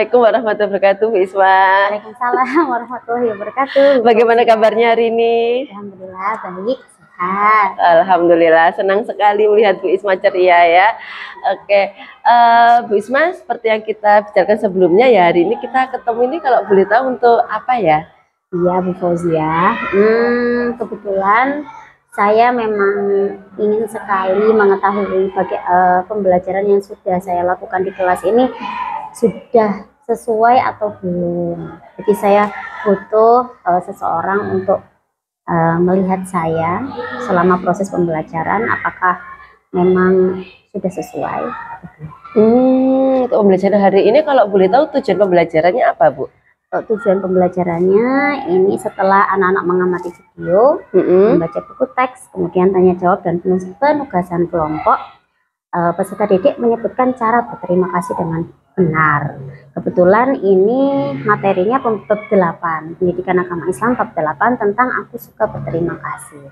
Assalamualaikum warahmatullahi wabarakatuh, Bu Isma. Waalaikumsalam warahmatullahi wabarakatuh. Bagaimana kabarnya hari ini? Alhamdulillah baik, sehat. Alhamdulillah, senang sekali melihat Bu Isma ceria ya. Oke, Bu Isma, seperti yang kita bicarakan sebelumnya ya, hari ini kita ketemu ini kalau boleh tahu untuk apa ya? Iya Bu Fauzia, kebetulan saya memang ingin sekali mengetahui pembelajaran yang sudah saya lakukan di kelas ini sudah sesuai atau belum. Jadi saya butuh seseorang untuk melihat saya selama proses pembelajaran apakah memang sudah sesuai. Untuk pembelajaran hari ini kalau boleh tahu tujuan pembelajarannya apa, Bu? Tujuan pembelajarannya ini setelah anak-anak mengamati video, membaca buku teks, kemudian tanya jawab dan penugasan kelompok, peserta didik menyebutkan cara berterima kasih dengan benar. Kebetulan ini materinya bab 8, Pendidikan Agama Islam bab 8 tentang aku suka berterima kasih.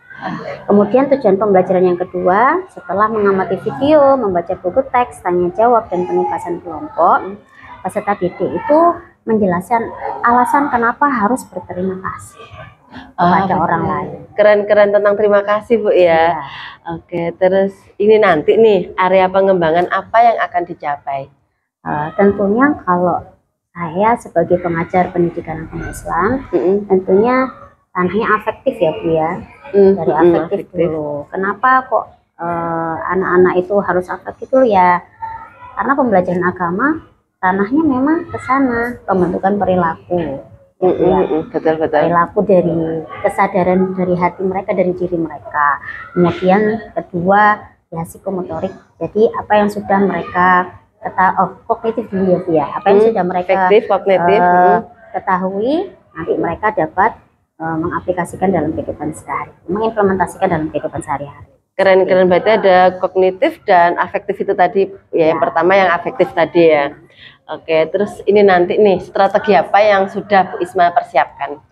Kemudian tujuan pembelajaran yang kedua, setelah mengamati video, membaca buku teks, tanya jawab dan penugasan kelompok, peserta didik itu menjelaskan alasan kenapa harus berterima kasih kepada orang lain. Keren-keren tentang terima kasih, Bu ya. Oke, terus ini nanti nih area pengembangan apa yang akan dicapai? Tentunya kalau saya sebagai pengajar pendidikan agama Islam, tentunya tanahnya afektif ya Bu ya. Dari afektif dulu. Kenapa kok anak-anak itu harus afektif dulu ya? Karena pembelajaran agama tanahnya memang ke sana, pembentukan perilaku. Betul. Perilaku dari kesadaran dari hati mereka, dari diri mereka. Kemudian kedua ya psikomotorik. Jadi apa yang sudah mereka kognitif dulu ya Bu ya. Apa yang sudah mereka ketahui, nanti mereka dapat mengaplikasikan dalam kehidupan sehari, mengimplementasikan dalam kehidupan sehari-hari. Keren-keren, berarti ada kognitif dan afektif itu tadi ya. Yang pertama yang afektif tadi ya. Oke, terus ini nanti nih strategi apa yang sudah Bu Isma persiapkan?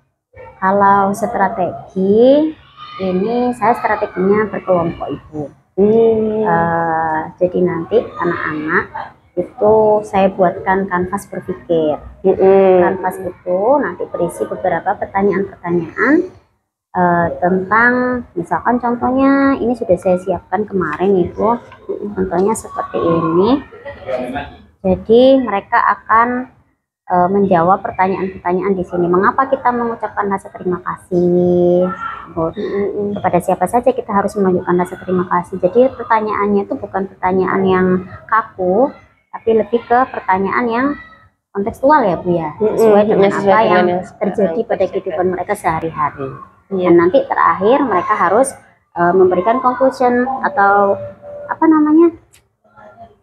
Kalau strategi ini saya strateginya berkelompok Ibu. Jadi nanti anak-anak itu saya buatkan kanvas berpikir. Kanvas itu nanti berisi beberapa pertanyaan-pertanyaan tentang, misalkan contohnya ini sudah saya siapkan kemarin Ibu, contohnya seperti ini. Jadi mereka akan menjawab pertanyaan-pertanyaan di sini. Mengapa kita mengucapkan rasa terima kasih? Kepada siapa saja kita harus menunjukkan rasa terima kasih. Jadi pertanyaannya itu bukan pertanyaan yang kaku, tapi lebih ke pertanyaan yang kontekstual ya Bu ya, sesuai dengan apa yang terjadi pada kehidupan mereka sehari-hari. Dan nanti terakhir mereka harus memberikan conclusion atau apa namanya,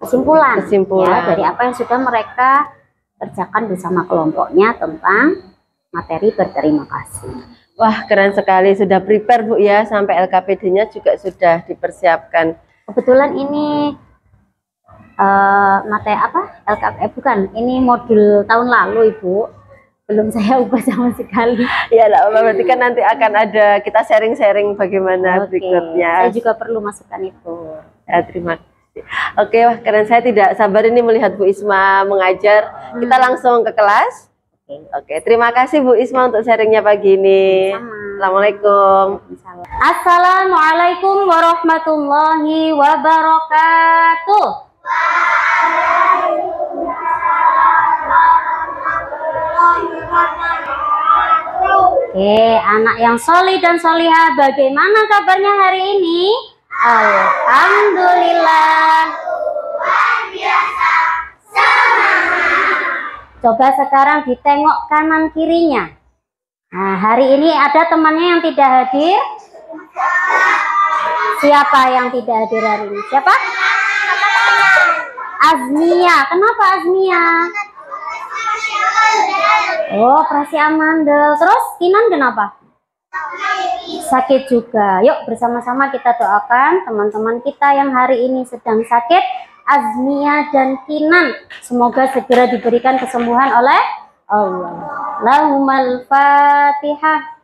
kesimpulan ya dari apa yang sudah mereka kerjakan bersama kelompoknya tentang materi berterima kasih. Wah, keren sekali, sudah prepare Bu ya, sampai LKPD-nya juga sudah dipersiapkan. Kebetulan ini materi apa? Bukan, ini modul tahun lalu Ibu. Belum saya ubah sama sekali. Ya lah, berarti kan nanti akan ada kita sharing-sharing bagaimana berikutnya. Saya juga perlu masukan itu. Ya, terima kasih. Oke, wah keren, saya tidak sabar ini melihat Bu Isma mengajar. Kita langsung ke kelas. Oke, terima kasih Bu Isma untuk sharingnya pagi ini. Assalamualaikum. Assalamualaikum warahmatullahi wabarakatuh. Oke, anak yang solih dan solihah, bagaimana kabarnya hari ini? Alhamdulillah. Luar biasa. Semangat. Coba sekarang ditengok kanan kirinya. Nah, hari ini ada temannya yang tidak hadir? Siapa yang tidak hadir hari ini? Siapa? Azmia. Kenapa Azmia? Oh, operasi amandel. Terus Kinan kenapa? Sakit juga. Yuk bersama-sama kita doakan teman-teman kita yang hari ini sedang sakit, Azmia dan Kinan. Semoga segera diberikan kesembuhan oleh Allah. Lahumal Fatihah.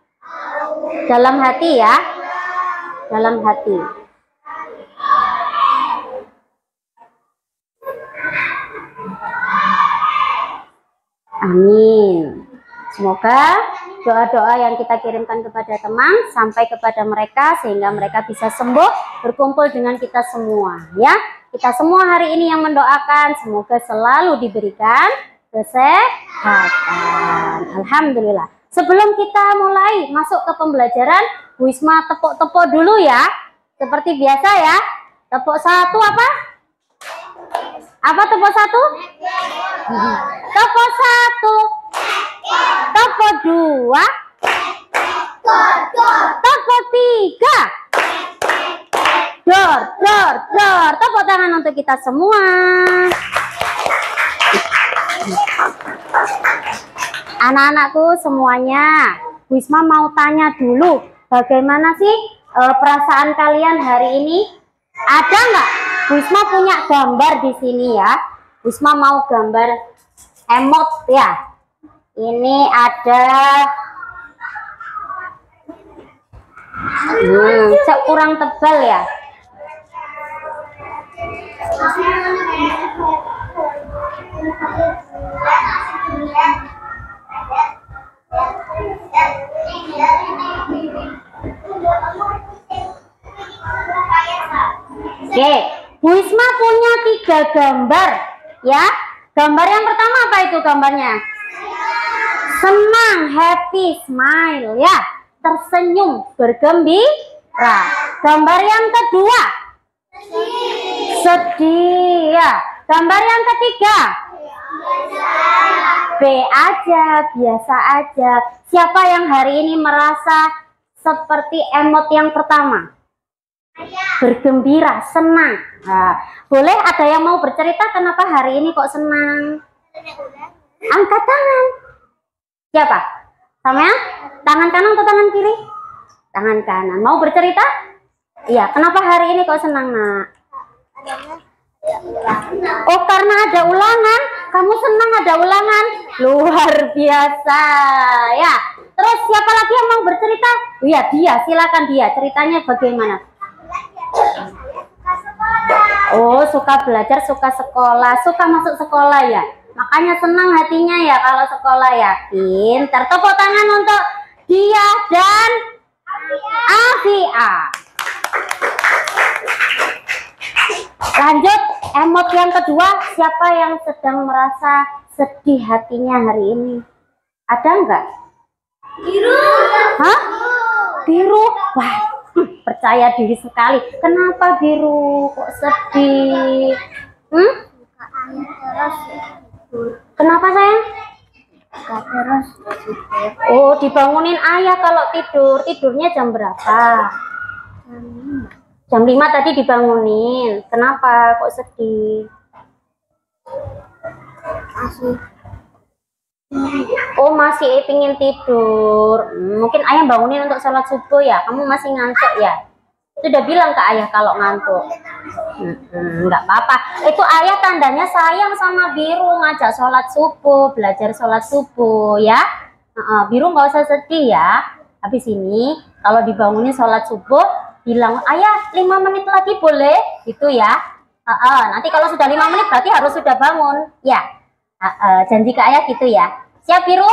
Dalam hati ya. Dalam hati. Amin. Semoga doa-doa yang kita kirimkan kepada teman sampai kepada mereka sehingga mereka bisa sembuh, berkumpul dengan kita semua ya. Kita semua hari ini yang mendoakan semoga selalu diberikan kesehatan. Alhamdulillah. Sebelum kita mulai masuk ke pembelajaran, Bu Isma tepuk-tepuk dulu ya. Seperti biasa ya. Tepuk satu apa? Apa tepuk satu? Tepuk satu. Tepuk dua. Tepuk tiga. Dor, dor, dor. Tepuk tangan untuk kita semua. Anak-anakku semuanya, Bu Isma mau tanya dulu, bagaimana sih perasaan kalian hari ini? Ada nggak? Bu Isma punya gambar di sini ya. Bu Isma mau gambar emot ya. Ini ada kurang tebal ya. Oke, Bu Isma punya 3 gambar ya. Gambar yang pertama apa itu gambarnya? Senang, happy, smile ya. Tersenyum, bergembira. Gambar yang kedua, sedih ya. Gambar yang ketiga, B aja, biasa aja. Siapa yang hari ini merasa seperti emot yang pertama? Bergembira, senang. Nah, boleh ada yang mau bercerita kenapa hari ini kok senang? Angkat tangan. Siapa? Sama ya? Tangan kanan atau tangan kiri? Tangan kanan. Mau bercerita? Iya, kenapa hari ini kok senang, Nak? Oh, karena ada ulangan. Kamu senang ada ulangan? Luar biasa ya. Terus siapa lagi yang mau bercerita? Iya, dia. Silakan dia. Ceritanya bagaimana? Oh, suka belajar, suka sekolah, suka masuk sekolah ya. Makanya senang hatinya ya kalau sekolah ya. Pintar. Tepuk tangan untuk dia dan Afia. Lanjut, emot yang kedua, siapa yang sedang merasa sedih hatinya hari ini? Ada enggak? Biru. Hah? Biru? Wah, percaya diri sekali. Kenapa biru? Kok sedih? Kenapa sayang? Terus. Oh, dibangunin ayah kalau tidur. Tidurnya jam berapa? Jam 5 tadi dibangunin. Kenapa kok sedih? Oh, masih pingin tidur. Mungkin ayah bangunin untuk sholat subuh ya. Kamu masih ngantuk ya? Sudah bilang ke ayah kalau ngantuk. Enggak apa-apa. Itu ayah tandanya sayang sama Biru, ngajak sholat subuh, belajar sholat subuh ya. Biru nggak usah sedih ya. Habis ini kalau dibangunin sholat subuh, bilang ayah 5 menit lagi boleh, gitu ya. Nanti kalau sudah 5 menit berarti harus sudah bangun ya. Janji ke ayah gitu ya. Siap Biru?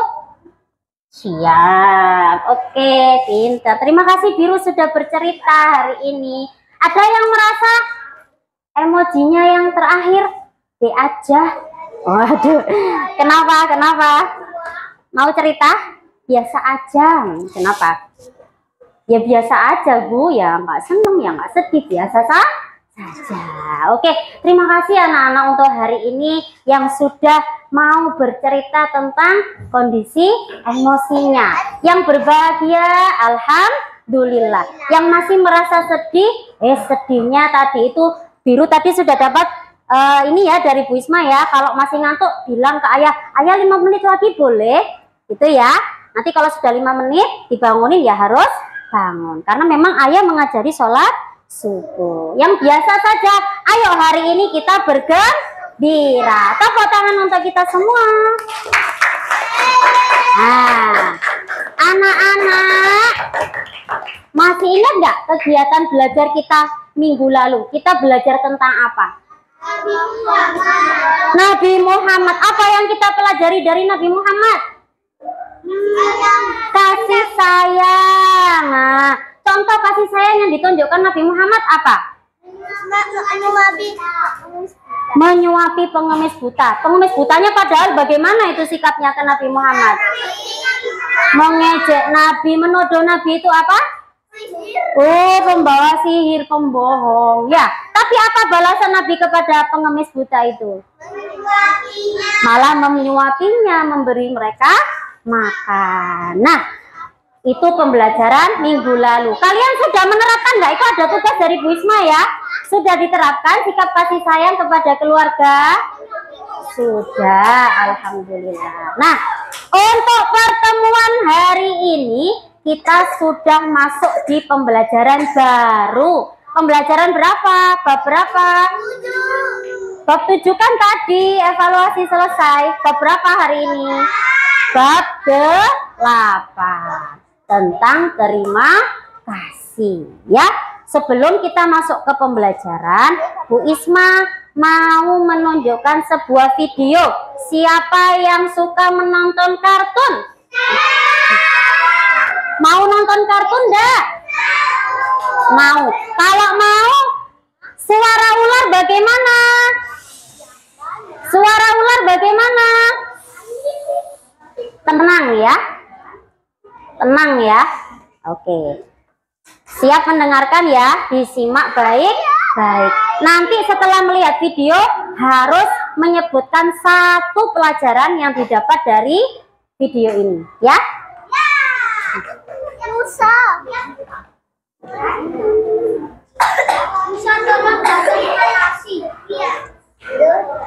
Siap. Oke, pintar. Terima kasih Biru sudah bercerita hari ini. Ada yang merasa emojinya yang terakhir B aja? Waduh. Kenapa? Mau cerita? Biasa aja. Kenapa? Ya biasa aja Bu, ya nggak seneng, ya nggak sedih, biasa saja. Oke, terima kasih anak-anak untuk hari ini yang sudah mau bercerita tentang kondisi emosinya. Yang berbahagia, alhamdulillah. Yang masih merasa sedih, sedihnya tadi itu Biru tadi sudah dapat ini ya dari Bu Isma ya. Kalau masih ngantuk bilang ke ayah, ayah 5 menit lagi boleh, gitu ya. Nanti kalau sudah 5 menit dibangunin ya harus bangun. Karena memang ayah mengajari sholat subuh. Yang biasa saja. Ayo hari ini kita bergembira. Tepuk tangan untuk kita semua. Nah, anak-anak masih ingat nggak kegiatan belajar kita minggu lalu? Kita belajar tentang apa? Nabi Muhammad. Apa yang kita pelajari dari Nabi Muhammad? Kasih sayang. Nah, contoh kasih sayang yang ditunjukkan Nabi Muhammad apa? Menyuapi pengemis buta. Pengemis butanya padahal bagaimana itu sikapnya ke Nabi Muhammad? Mengejek Nabi, menuduh Nabi itu apa? Oh, pembawa sihir, pembohong. Ya, tapi apa balasan Nabi kepada pengemis buta itu? Malah menyuapinya, memberi mereka makan. Nah, itu pembelajaran minggu lalu. Kalian sudah menerapkan nggak? Itu ada tugas dari Bu Isma ya. Sudah diterapkan sikap kasih sayang kepada keluarga? Sudah, alhamdulillah. Nah, untuk pertemuan hari ini kita sudah masuk di pembelajaran baru. Pembelajaran berapa? Bab berapa? Bab 7 kan tadi evaluasi selesai. Bab berapa hari ini? Bab ke-8 tentang terima kasih ya. Sebelum kita masuk ke pembelajaran, Bu Isma mau menunjukkan sebuah video. Siapa yang suka menonton kartun? Mau nonton kartun enggak? Mau. Kalau mau, suara ular bagaimana? Suara ular bagaimana? Tenang ya. Tenang ya. Oke. Siap mendengarkan ya, disimak baik-baik. Nanti setelah melihat video harus menyebutkan satu pelajaran yang didapat dari video ini, ya.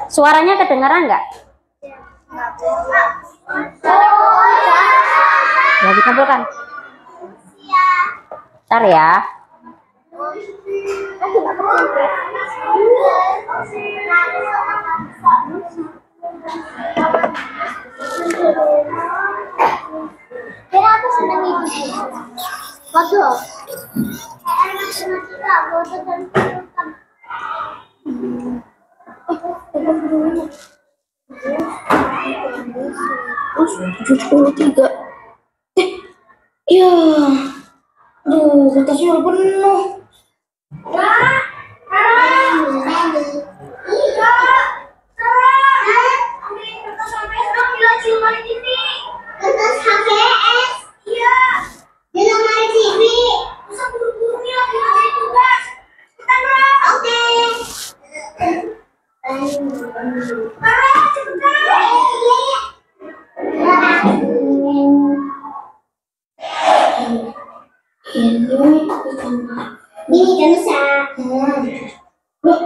Suaranya kedengaran nggak? Ya, dikumpulkan. Bentar ya. Ya, kertasnya udah penuh. Ini kan rusak. Loh,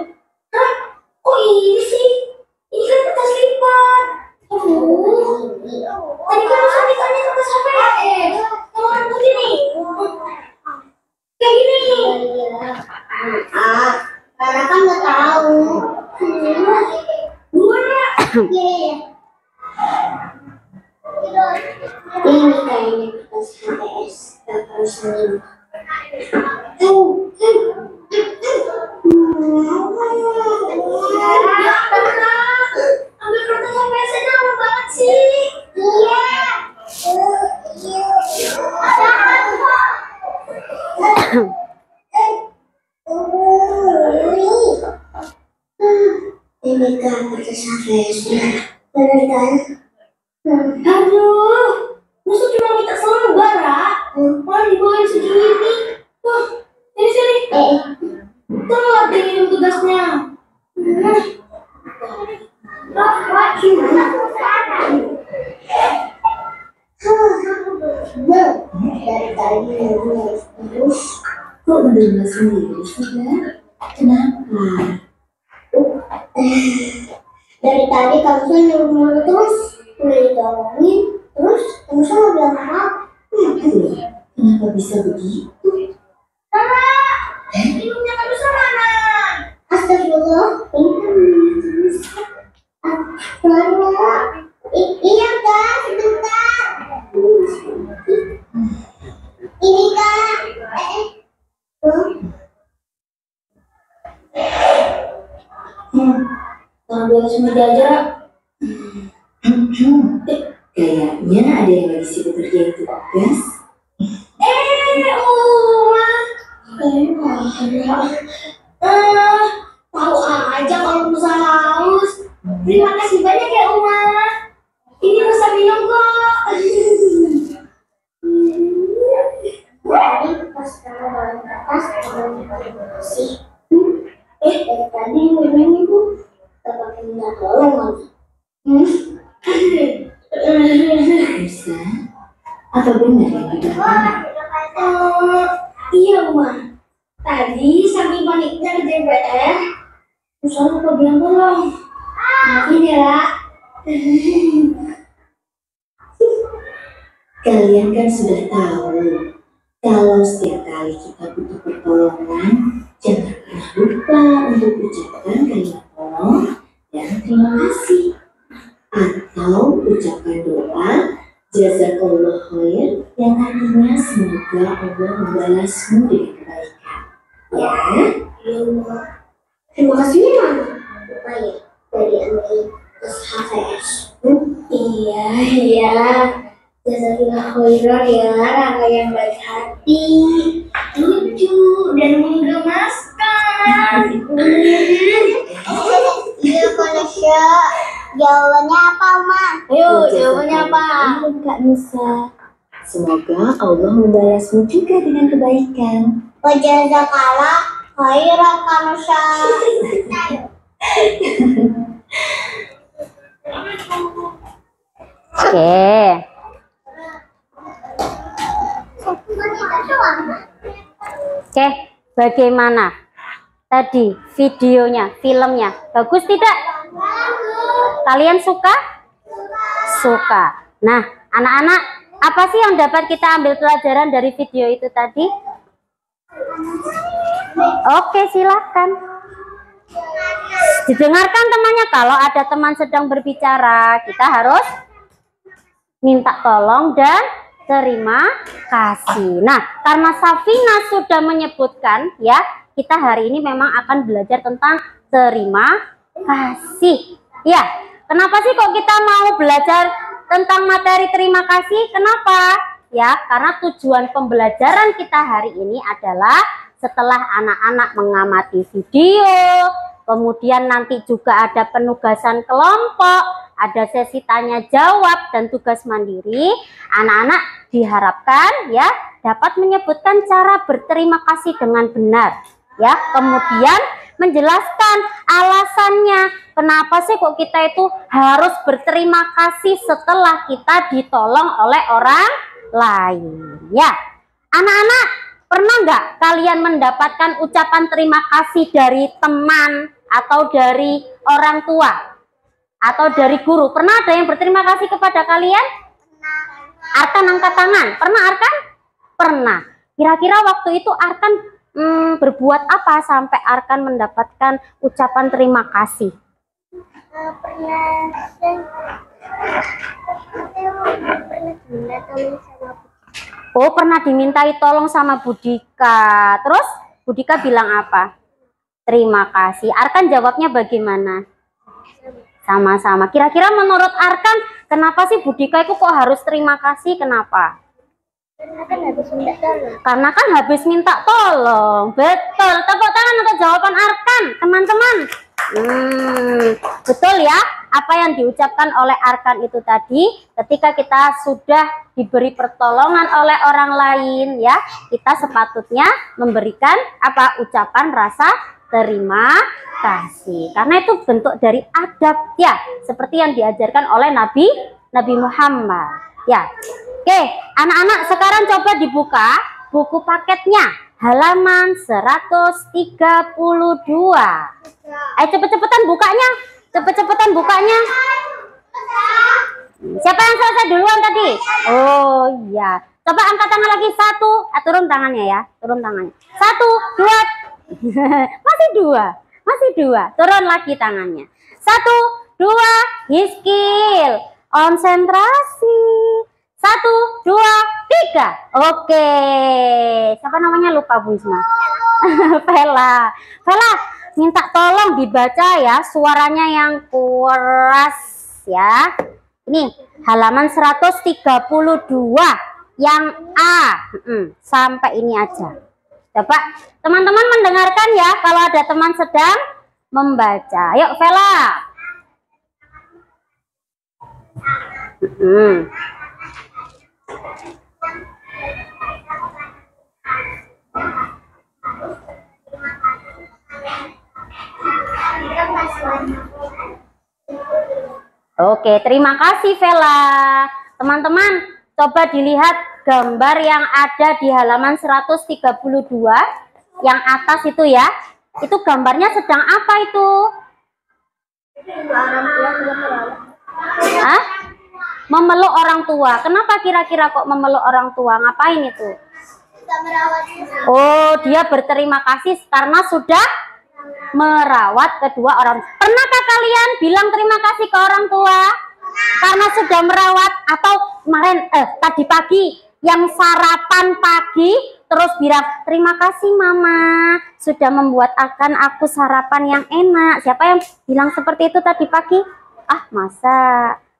kok ini sih? Ini kan kertas lipat. Tadi kan lipatannya kertas HVS. Kalau orang begini, kayak gini. Karena kan nggak tahu. Buruan ya. Ini kayaknya kertas HVS. Harus ini. Ambil kertas HVS aja lama banget sih. Iya. Ini kan kertas HVS-nya. Bener kan? Aduh, musuh cuma minta selembar, Ra. Malah dibawain segini. Ini sini. Telat ini tugasnya. Dari tadi terus kok udah sendiri sudah? Kenapa? Dari tadi kamu nyuruh terus udah ditolongin terus kamu sama bilang apa? Kenapa bisa begitu? Mama, minumnya kan bisa mana? Astagfirullah, ini kan minum Mama, iya kan, sebentar. Ini kan, balas menjajar. Kayaknya ada yang lagi sibuk kerjain tugas. Tahu aja kalau Musa haus. Terima kasih banyak ya Uma. Ini Musa minum kok. Tadi pas kamu bawa kertas, kamu kasih. Dari tadi minum itu tak pakai minyak tolong lagi. Musa, apa benar yang dibilang? Iya Uma. Tadi saking paniknya ngerjain PR, Musa lupa bilang tolong. Maafin ya Ra. Kalian kan sudah tahu kalau setiap kali kita butuh pertolongan, jangan pernah lupa untuk ucapkan kalimat tolong dan terima kasih. Atau ucapkan doa jazakallah khair yang artinya semoga Allah membalasmu dengan kebaikan. Ya. Iya Uma. Terima kasih mana? Lupa ya. Dari Amerika HVS. Iya. Jazakallah khairan ya, Rangga yang baik hati, lucu dan menggemaskan. Iya Malaysia. Jawabannya apa, Ma? Ayo, jawabannya apa? Kak Nusa. Semoga Allah membalasmu juga dengan kebaikan. Jazakallah khairan Kanusa. Oke. Oke, bagaimana tadi videonya, filmnya? Bagus tidak? Kalian suka? Suka. Nah, anak-anak, apa sih yang dapat kita ambil pelajaran dari video itu tadi? Oke, silakan. Didengarkan temannya. Kalau ada teman sedang berbicara, kita harus minta tolong dan terima kasih. Nah, karena Safina sudah menyebutkan ya, kita hari ini memang akan belajar tentang terima kasih. Ya, kenapa sih kok kita mau belajar tentang materi terima kasih? Kenapa? Ya, karena tujuan pembelajaran kita hari ini adalah setelah anak-anak mengamati video, kemudian nanti juga ada penugasan kelompok, ada sesi tanya jawab dan tugas mandiri. Anak-anak diharapkan ya dapat menyebutkan cara berterima kasih dengan benar. Ya, kemudian menjelaskan alasannya kenapa sih kok kita itu harus berterima kasih setelah kita ditolong oleh orang lain. Ya, anak-anak, pernah nggak kalian mendapatkan ucapan terima kasih dari teman atau dari orang tua atau dari guru? Pernah ada yang berterima kasih kepada kalian? Arkan angkat tangan. Pernah Arkan? Pernah. Kira-kira waktu itu Arkan berbuat apa sampai Arkan mendapatkan ucapan terima kasih? Oh, pernah dimintai tolong sama Budika. Terus Budika bilang apa? Terima kasih. Arkan jawabnya bagaimana? Sama-sama. Kira-kira menurut Arkan, kenapa sih Budika itu kok harus terima kasih? Kenapa? Karena kan habis minta tolong. Betul. Tepuk tangan untuk jawaban Arkan, teman-teman. Betul ya, apa yang diucapkan oleh Arkan itu tadi, ketika kita sudah diberi pertolongan oleh orang lain ya, kita sepatutnya memberikan apa? Ucapan rasa terima kasih. Karena itu bentuk dari adab ya, seperti yang diajarkan oleh Nabi Muhammad. Ya. Oke, anak-anak sekarang coba dibuka buku paketnya halaman 132. Ayo cepet-cepetan bukanya. Cepet-cepetan bukanya. Siapa yang selesai duluan tadi? Oh iya. Coba angkat tangan lagi. 1. Turun tangannya ya. Turun tangannya. 1, 2. Masih 2. Masih 2. Turun lagi tangannya. 1, 2. Hiskil. Konsentrasi. 1, 2, 3. Oke. Siapa namanya lupa Bu Isma? Vela. Vela. minta tolong dibaca ya, suaranya yang keras ya. Ini halaman 132 yang A. Sampai ini aja. Coba teman-teman mendengarkan ya kalau ada teman sedang membaca. Yuk Vela. Oke, terima kasih Vela. Teman-teman, coba dilihat gambar yang ada di halaman 132 yang atas itu ya. Itu gambarnya sedang apa itu? Hah? Memeluk orang tua. Kenapa kira-kira kok memeluk orang tua? Ngapain itu? Oh, dia berterima kasih karena sudah merawat kedua orang. Pernahkah kalian bilang terima kasih ke orang tua karena sudah merawat? Atau kemarin tadi pagi yang sarapan pagi terus bilang terima kasih mama sudah membuat akan aku sarapan yang enak. Siapa yang bilang seperti itu tadi pagi? Ah, masa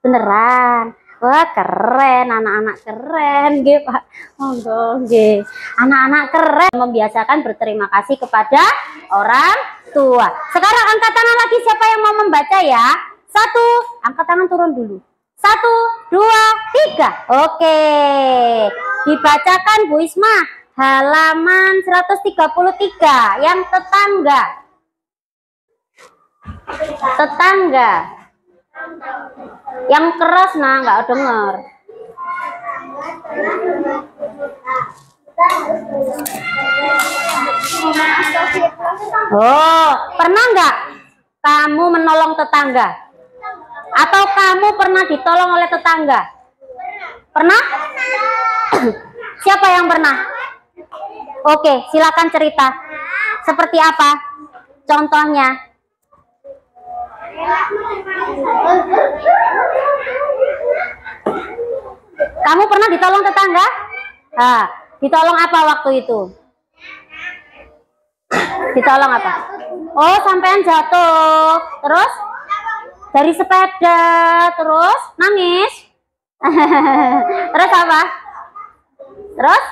beneran? Wah, keren, anak-anak keren, nggih Pak. Monggo nggih. Anak-anak keren membiasakan berterima kasih kepada orang tua. Sekarang angkat tangan lagi siapa yang mau membaca ya? 1, angkat tangan turun dulu. 1, 2, 3. Oke. Dibacakan Bu Isma halaman 133 yang tetangga. Tetangga. Yang keras nah nggak denger. Oh, pernah nggak kamu menolong tetangga? Atau kamu pernah ditolong oleh tetangga? Pernah? Siapa yang pernah? Oke, silakan cerita. Seperti apa? Contohnya? Kamu pernah ditolong tetangga? Nah, ditolong apa waktu itu? Ditolong apa? Oh, sampean jatuh. Terus? Dari sepeda. Terus? Nangis? Terus apa? Terus?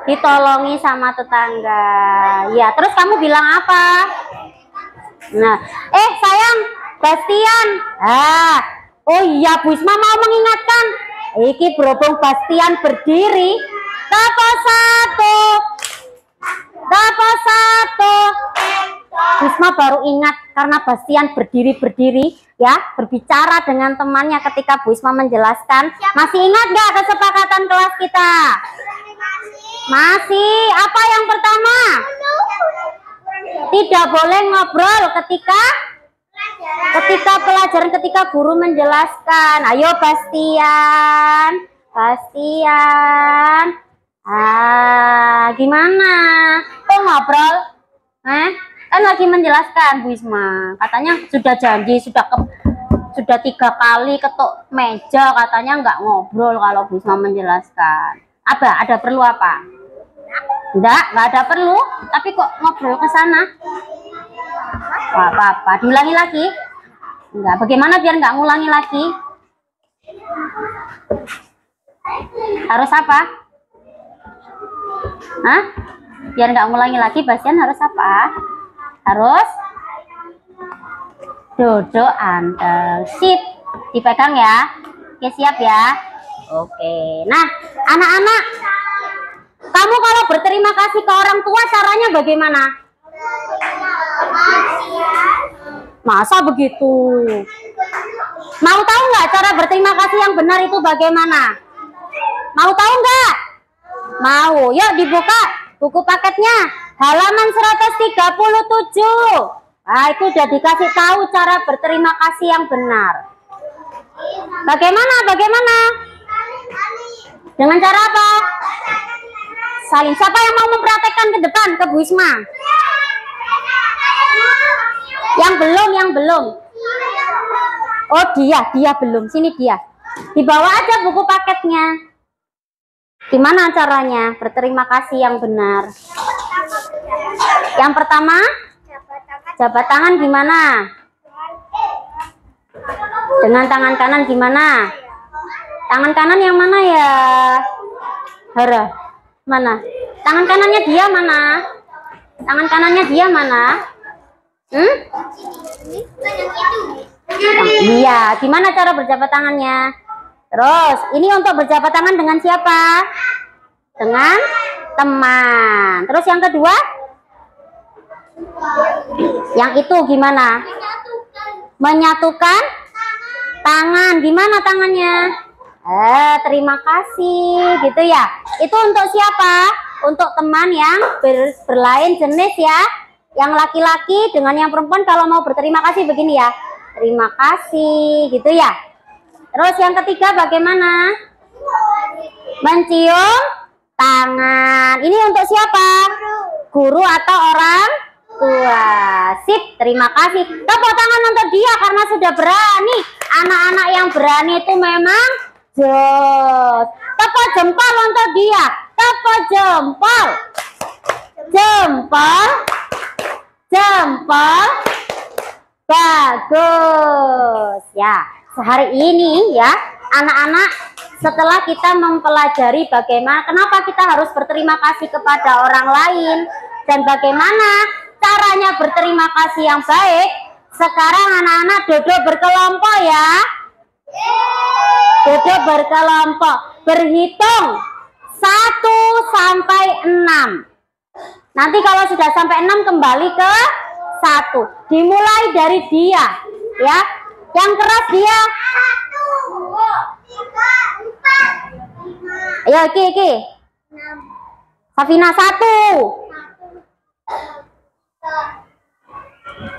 Ditolongi sama tetangga. Ya, terus kamu bilang apa? Nah, sayang, Bastian. Oh iya, Bu Isma mau mengingatkan. Iki berhubung Bastian berdiri, tapo satu. Bu Isma baru ingat karena Bastian berdiri ya, berbicara dengan temannya ketika Bu Isma menjelaskan. Masih ingat nggak kesepakatan kelas kita? Masih. Apa yang pertama? Tidak boleh ngobrol ketika pelajaran, ketika guru menjelaskan. Ayo Bastian. Gimana? Kok ngobrol? Kan lagi menjelaskan Bu Isma. Katanya sudah janji, sudah 3 kali ketuk meja, katanya nggak ngobrol kalau Bu Isma menjelaskan. Ada perlu apa? Nggak ada perlu, tapi kok ngobrol ke sana? Apa-apa, diulangi lagi? Enggak, bagaimana biar nggak ngulangi lagi? Harus apa? Biar nggak ngulangi lagi, Bastian harus apa? Harus duduk anteng. Sip, dipegang ya. Oke, siap ya. Oke, nah anak-anak, kamu kalau berterima kasih ke orang tua caranya bagaimana? Masa begitu? Mau tahu nggak cara berterima kasih yang benar itu bagaimana? Mau tahu nggak? Mau. Yuk dibuka buku paketnya halaman 137. Nah, itu udah dikasih tahu cara berterima kasih yang benar. Bagaimana? Dengan cara apa? Saling. Siapa yang mau mempraktekkan ke depan ke Bu Isma? Yang belum. Oh, dia belum. Sini dia. Dibawa aja buku paketnya. Gimana caranya berterima kasih yang benar? Yang pertama, jabat tangan gimana? Dengan tangan kanan gimana? Tangan kanan yang mana ya? Hara, mana? Tangan kanannya dia mana? Tangan kanannya dia mana? Iya, gimana cara berjabat tangannya? Terus, ini untuk berjabat tangan dengan siapa? Dengan teman. Terus yang kedua? Yang itu gimana? Menyatukan tangan. Gimana tangannya? Terima kasih gitu ya. Itu untuk siapa? Untuk teman yang berlain jenis ya. Yang laki-laki dengan yang perempuan kalau mau berterima kasih begini ya. Terima kasih gitu ya. Terus yang ketiga bagaimana? Mencium tangan. Ini untuk siapa? Guru atau orang tua. Sip, terima kasih. Tepuk tangan untuk dia karena sudah berani. Anak-anak yang berani itu memang jos. Tepuk jempol untuk dia. Tepuk jempol. Jempol. Jempol. Bagus. Ya, sehari ini ya anak-anak setelah kita mempelajari bagaimana kenapa kita harus berterima kasih kepada orang lain dan bagaimana caranya berterima kasih yang baik. Sekarang anak-anak duduk berkelompok ya. Duduk berkelompok. Berhitung 1 sampai 6. Nanti kalau sudah sampai 6 kembali ke 1. Dimulai dari dia ya. Yang keras dia. 1, 2, 3, 4, 5. Ayo Iki. 6. Safina 1.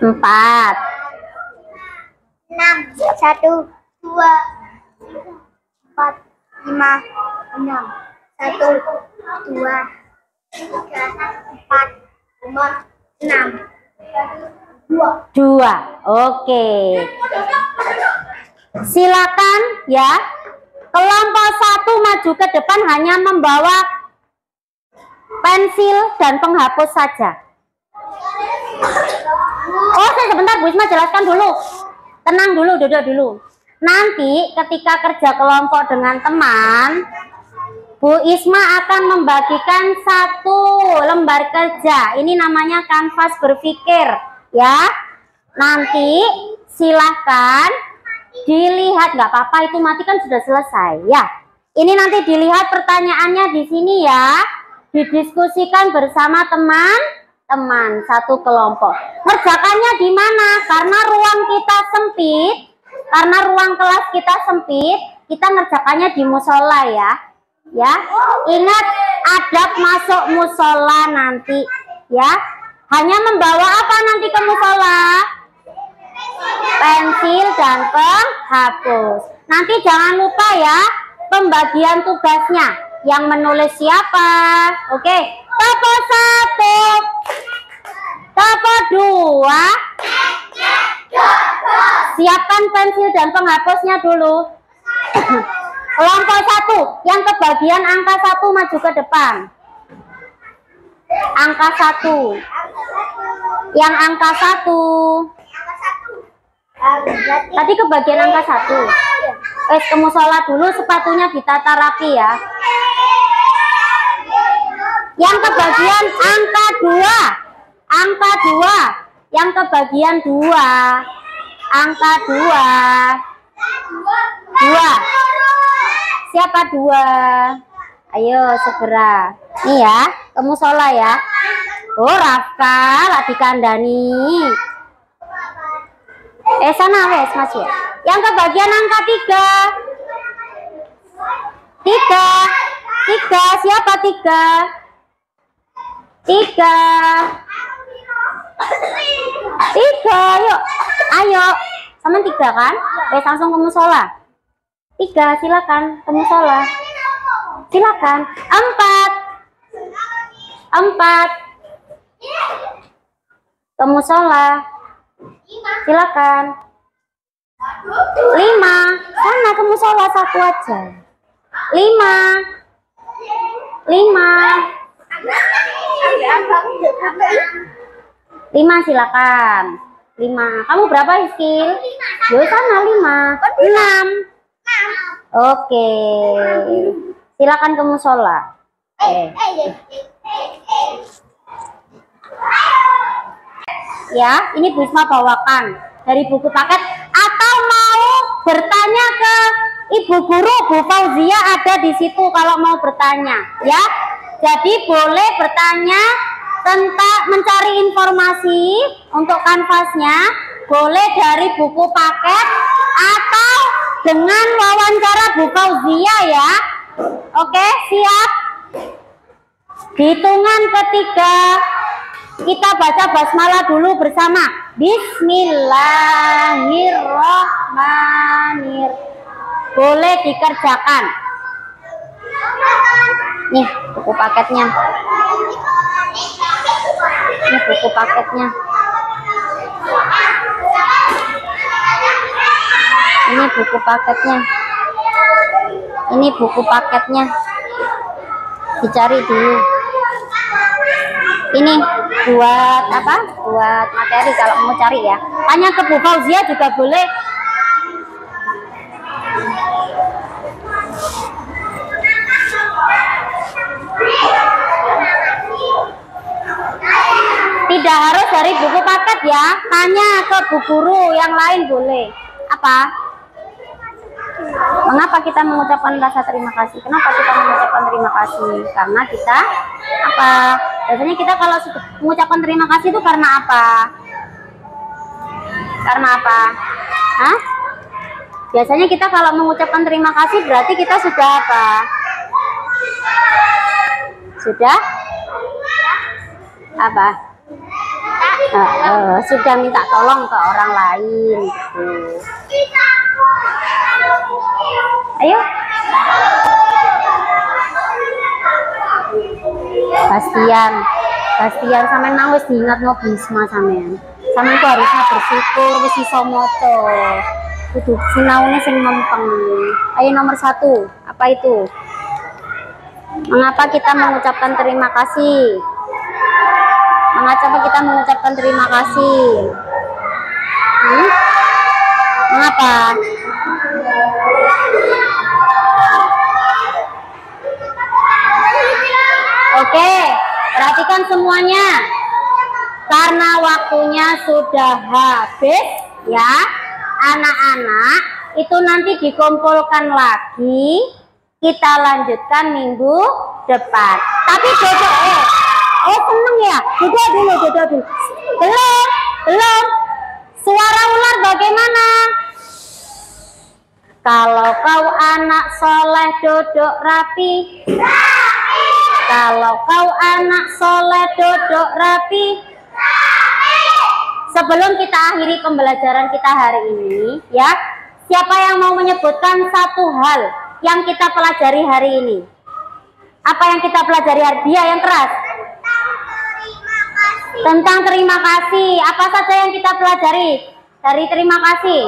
4. 6. 1, 2, 3, 4, 5, 6. 1, 2, 3, 4, 5, 6. 2. Oke. Silakan ya. Kelompok 1 maju ke depan hanya membawa pensil dan penghapus saja. Oh, sebentar Bu Isma jelaskan dulu. Tenang dulu, duduk dulu. Nanti ketika kerja kelompok dengan teman, Bu Isma akan membagikan 1 lembar kerja. Ini namanya kanvas berpikir ya. Nanti silahkan dilihat, nggak apa-apa itu mati kan sudah selesai ya. Ini nanti dilihat pertanyaannya di sini ya. Didiskusikan bersama teman-teman satu kelompok. Ngerjakannya di mana? Karena ruang kita sempit, karena ruang kelas kita sempit, kita ngerjakannya di musola ya. Ya, ingat adab masuk musola nanti ya. Hanya membawa apa nanti ke musola? Pensil dan penghapus. Nanti jangan lupa ya pembagian tugasnya. Yang menulis siapa? Oke, topo 1, topo 2. Siapkan pensil dan penghapusnya dulu. Kelompok 1 yang kebagian angka 1 maju ke depan. Angka 1. Yang angka 1. Tadi kebagian angka 1. Ke musola dulu, sepatunya ditata rapi ya. Yang kebagian angka 2. Angka 2. Yang kebagian 2. Angka 2. 2. Siapa 2? Ayo segera. Nih ya, ke musola ya. Oh, Rafka lagi dikandani. Sana wes Mas ya. Yang kebagian angka 3. 3. Siapa 3? 3. 3. Yuk. Ayo. Sama 3 kan? Langsung ke musola. 3, silakan ke musola. Silakan. 4. Ke musola. Silakan. 5. Sana ke musola 1 aja. 5. 5 silakan. 5. Kamu berapa, Iskil? Yo sana 5. 6. Oke. Silakan ke musola. Ya, ini Bu Isma bawakan dari buku paket, atau mau bertanya ke Ibu Guru Bu Fauzia ada di situ kalau mau bertanya, ya. Jadi boleh bertanya tentang mencari informasi untuk kanvasnya, boleh dari buku paket atau dengan wawancara Bu Fauzia ya. Oke, siap? Hitungan ketiga kita baca basmalah dulu bersama. Bismillahirrahmanirrahim. Boleh dikerjakan. Nih buku paketnya. Ini buku paketnya. Ini buku paketnya. Ini buku paketnya. Dicari dulu. Ini buat apa? Buat materi kalau mau cari ya. Tanya ke Bu Fauzia juga boleh. Tidak harus dari buku paket ya. Tanya ke Bu Guru yang lain boleh. Apa? Mengapa kita mengucapkan rasa terima kasih? Kenapa kita mengucapkan terima kasih? Karena kita apa? Biasanya kita kalau mengucapkan terima kasih itu karena apa? Karena apa? Hah? Biasanya kita kalau mengucapkan terima kasih berarti kita sudah apa? Sudah? Apa? Sudah minta tolong ke orang lain gitu. Ayo. Bastian sampean nang wis diingatno Bisma sampean. Sampean ku harusnya bersyukur wis iso maca. Kudu sinaune sing mempeng. Ayo nomor 1, apa itu? Mengapa kita mengucapkan terima kasih? Mengapa kita mengucapkan terima kasih? Mengapa? Oke, perhatikan semuanya. Karena waktunya sudah habis ya, anak-anak itu nanti dikumpulkan lagi. Kita lanjutkan minggu depan. Tapi duduk seneng ya? Duduk dulu. Belum. Suara ular bagaimana? Kalau kau anak soleh duduk rapi. Kalau kau anak soleh duduk rapi. Sebelum kita akhiri pembelajaran kita hari ini, ya, siapa yang mau menyebutkan satu hal yang kita pelajari hari ini? Apa yang kita pelajari hari dia yang keras? Tentang terima kasih. Apa saja yang kita pelajari dari terima kasih?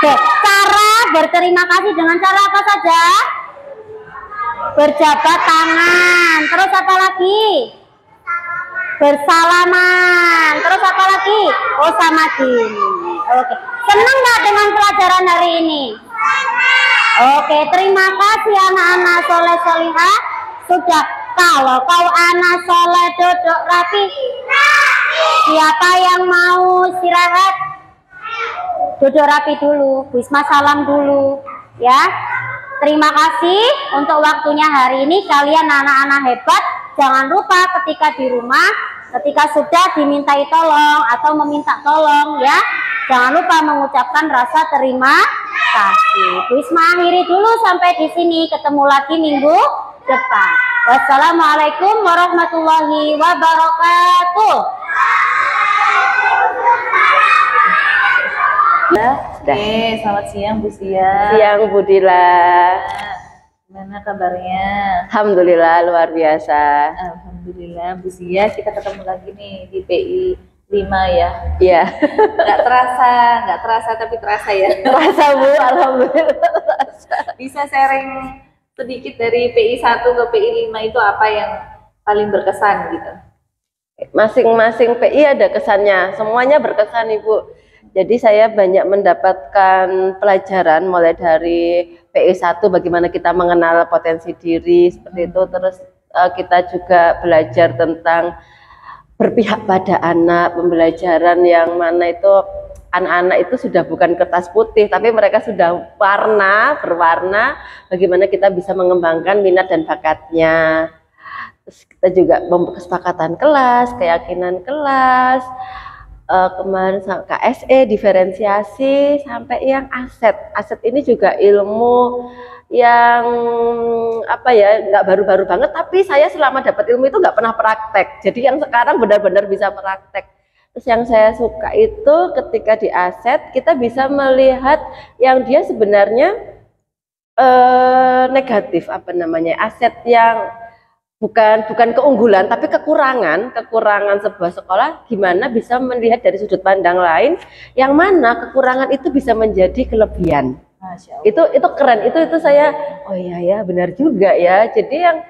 Oke, cara berterima kasih dengan cara apa saja? Berjabat tangan. Terus apa lagi? Bersalaman. Terus apa lagi? Oh, sama gini. Oke. Senang nggak dengan pelajaran hari ini? Oke, terima kasih anak-anak soleh solihah. Sudah. Kalau kau anak soleh duduk rapi. Siapa yang mau istirahat? Duduk rapi dulu. Bisma salam dulu. Ya. Terima kasih untuk waktunya hari ini. Kalian anak-anak hebat. Jangan lupa ketika di rumah, ketika sudah dimintai tolong atau meminta tolong ya, jangan lupa mengucapkan rasa terima kasih. Bisma akhiri dulu sampai di sini. Ketemu lagi minggu depan. Wassalamualaikum warahmatullahi wabarakatuh. Oke, selamat siang Bu Sia. Siang Bu Dila. Gimana kabarnya? Alhamdulillah luar biasa. Alhamdulillah Bu Sia, kita ketemu lagi nih di PI 5 ya. Iya. Nggak terasa tapi terasa ya. Terasa Bu, alhamdulillah. Bisa sharing sedikit dari PI 1 ke PI 5 itu apa yang paling berkesan gitu? Masing-masing PI ada kesannya, semuanya berkesan Ibu. Jadi saya banyak mendapatkan pelajaran mulai dari PI 1 bagaimana kita mengenal potensi diri seperti itu, terus kita juga belajar tentang berpihak pada anak, pembelajaran yang mana itu anak-anak itu sudah bukan kertas putih tapi mereka sudah berwarna, bagaimana kita bisa mengembangkan minat dan bakatnya. Terus kita juga kesepakatan kelas, keyakinan kelas, kemarin KSE, diferensiasi, sampai yang aset. Aset ini juga ilmu yang apa ya, nggak baru-baru banget, tapi saya selama dapat ilmu itu nggak pernah praktek. Jadi yang sekarang benar-benar bisa praktek. Terus yang saya suka itu ketika di aset kita bisa melihat yang dia sebenarnya negatif, apa namanya, aset yang bukan keunggulan tapi kekurangan sebuah sekolah, gimana bisa melihat dari sudut pandang lain yang mana kekurangan itu bisa menjadi kelebihan. Itu keren, itu saya oh iya ya benar juga ya. Jadi yang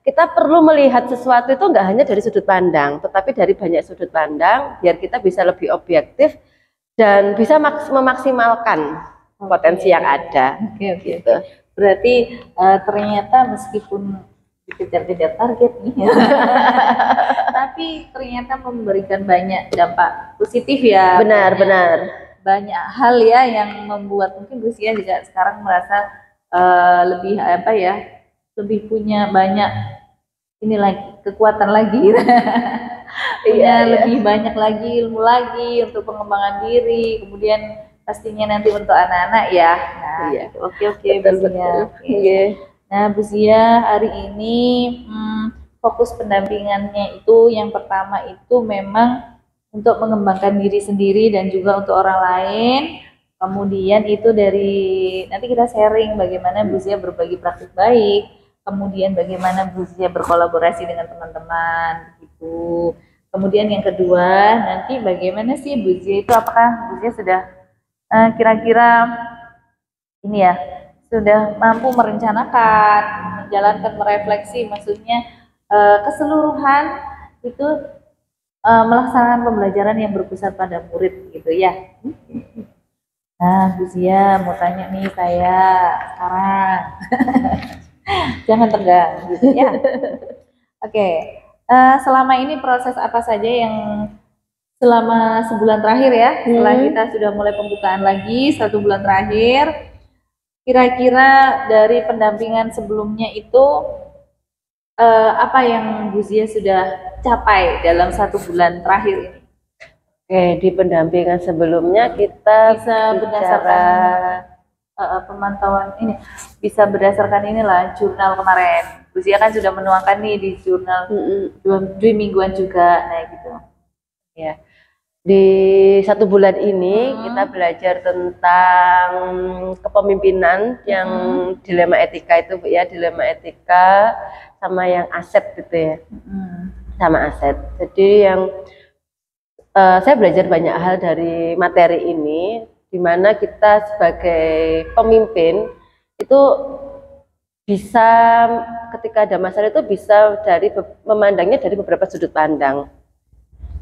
kita perlu melihat sesuatu itu enggak hanya dari sudut pandang tetapi dari banyak sudut pandang biar kita bisa lebih objektif dan bisa memaksimalkan potensi yang ada. Gitu. Berarti ternyata meskipun dikejar-kejar target nih tapi ternyata memberikan banyak dampak positif ya. Benar. Banyak hal ya yang membuat mungkin Lucia juga sekarang merasa lebih apa ya, lebih punya banyak ini lagi, kekuatan lagi punya lebih banyak lagi ilmu lagi untuk pengembangan diri, kemudian pastinya nanti untuk anak-anak ya. Oke Lucia. Nah, Bu Zia hari ini fokus pendampingannya itu yang pertama itu memang untuk mengembangkan diri sendiri dan juga untuk orang lain. Kemudian itu dari nanti kita sharing bagaimana Bu Zia berbagi praktik baik, kemudian bagaimana Bu Zia berkolaborasi dengan teman-teman gitu. Kemudian yang kedua nanti bagaimana sih Bu Zia itu, apakah Bu Zia sudah kira-kira ini ya sudah mampu merencanakan, menjalankan, merefleksi, maksudnya keseluruhan itu melaksanakan pembelajaran yang berpusat pada murid gitu ya. Nah, Bu Zia mau tanya nih saya sekarang, jangan tegang gitu ya. Oke, selama ini proses apa saja yang selama sebulan terakhir ya, setelah kita sudah mulai pembukaan lagi 1 bulan terakhir. Kira-kira dari pendampingan sebelumnya itu apa yang Bu Zia sudah capai dalam 1 bulan terakhir ini? Oke, di pendampingan sebelumnya kita bisa berdasarkan pemantauan ini, bisa berdasarkan inilah jurnal kemarin. Bu Zia kan sudah menuangkan nih di jurnal 2 mingguan juga, nah gitu. Ya. Di 1 bulan ini kita belajar tentang kepemimpinan yang dilema etika itu Bu ya, dilema etika sama yang aset gitu ya, sama aset. Jadi yang saya belajar banyak hal dari materi ini, dimana kita sebagai pemimpin itu bisa ketika ada masalah itu bisa memandangnya dari beberapa sudut pandang,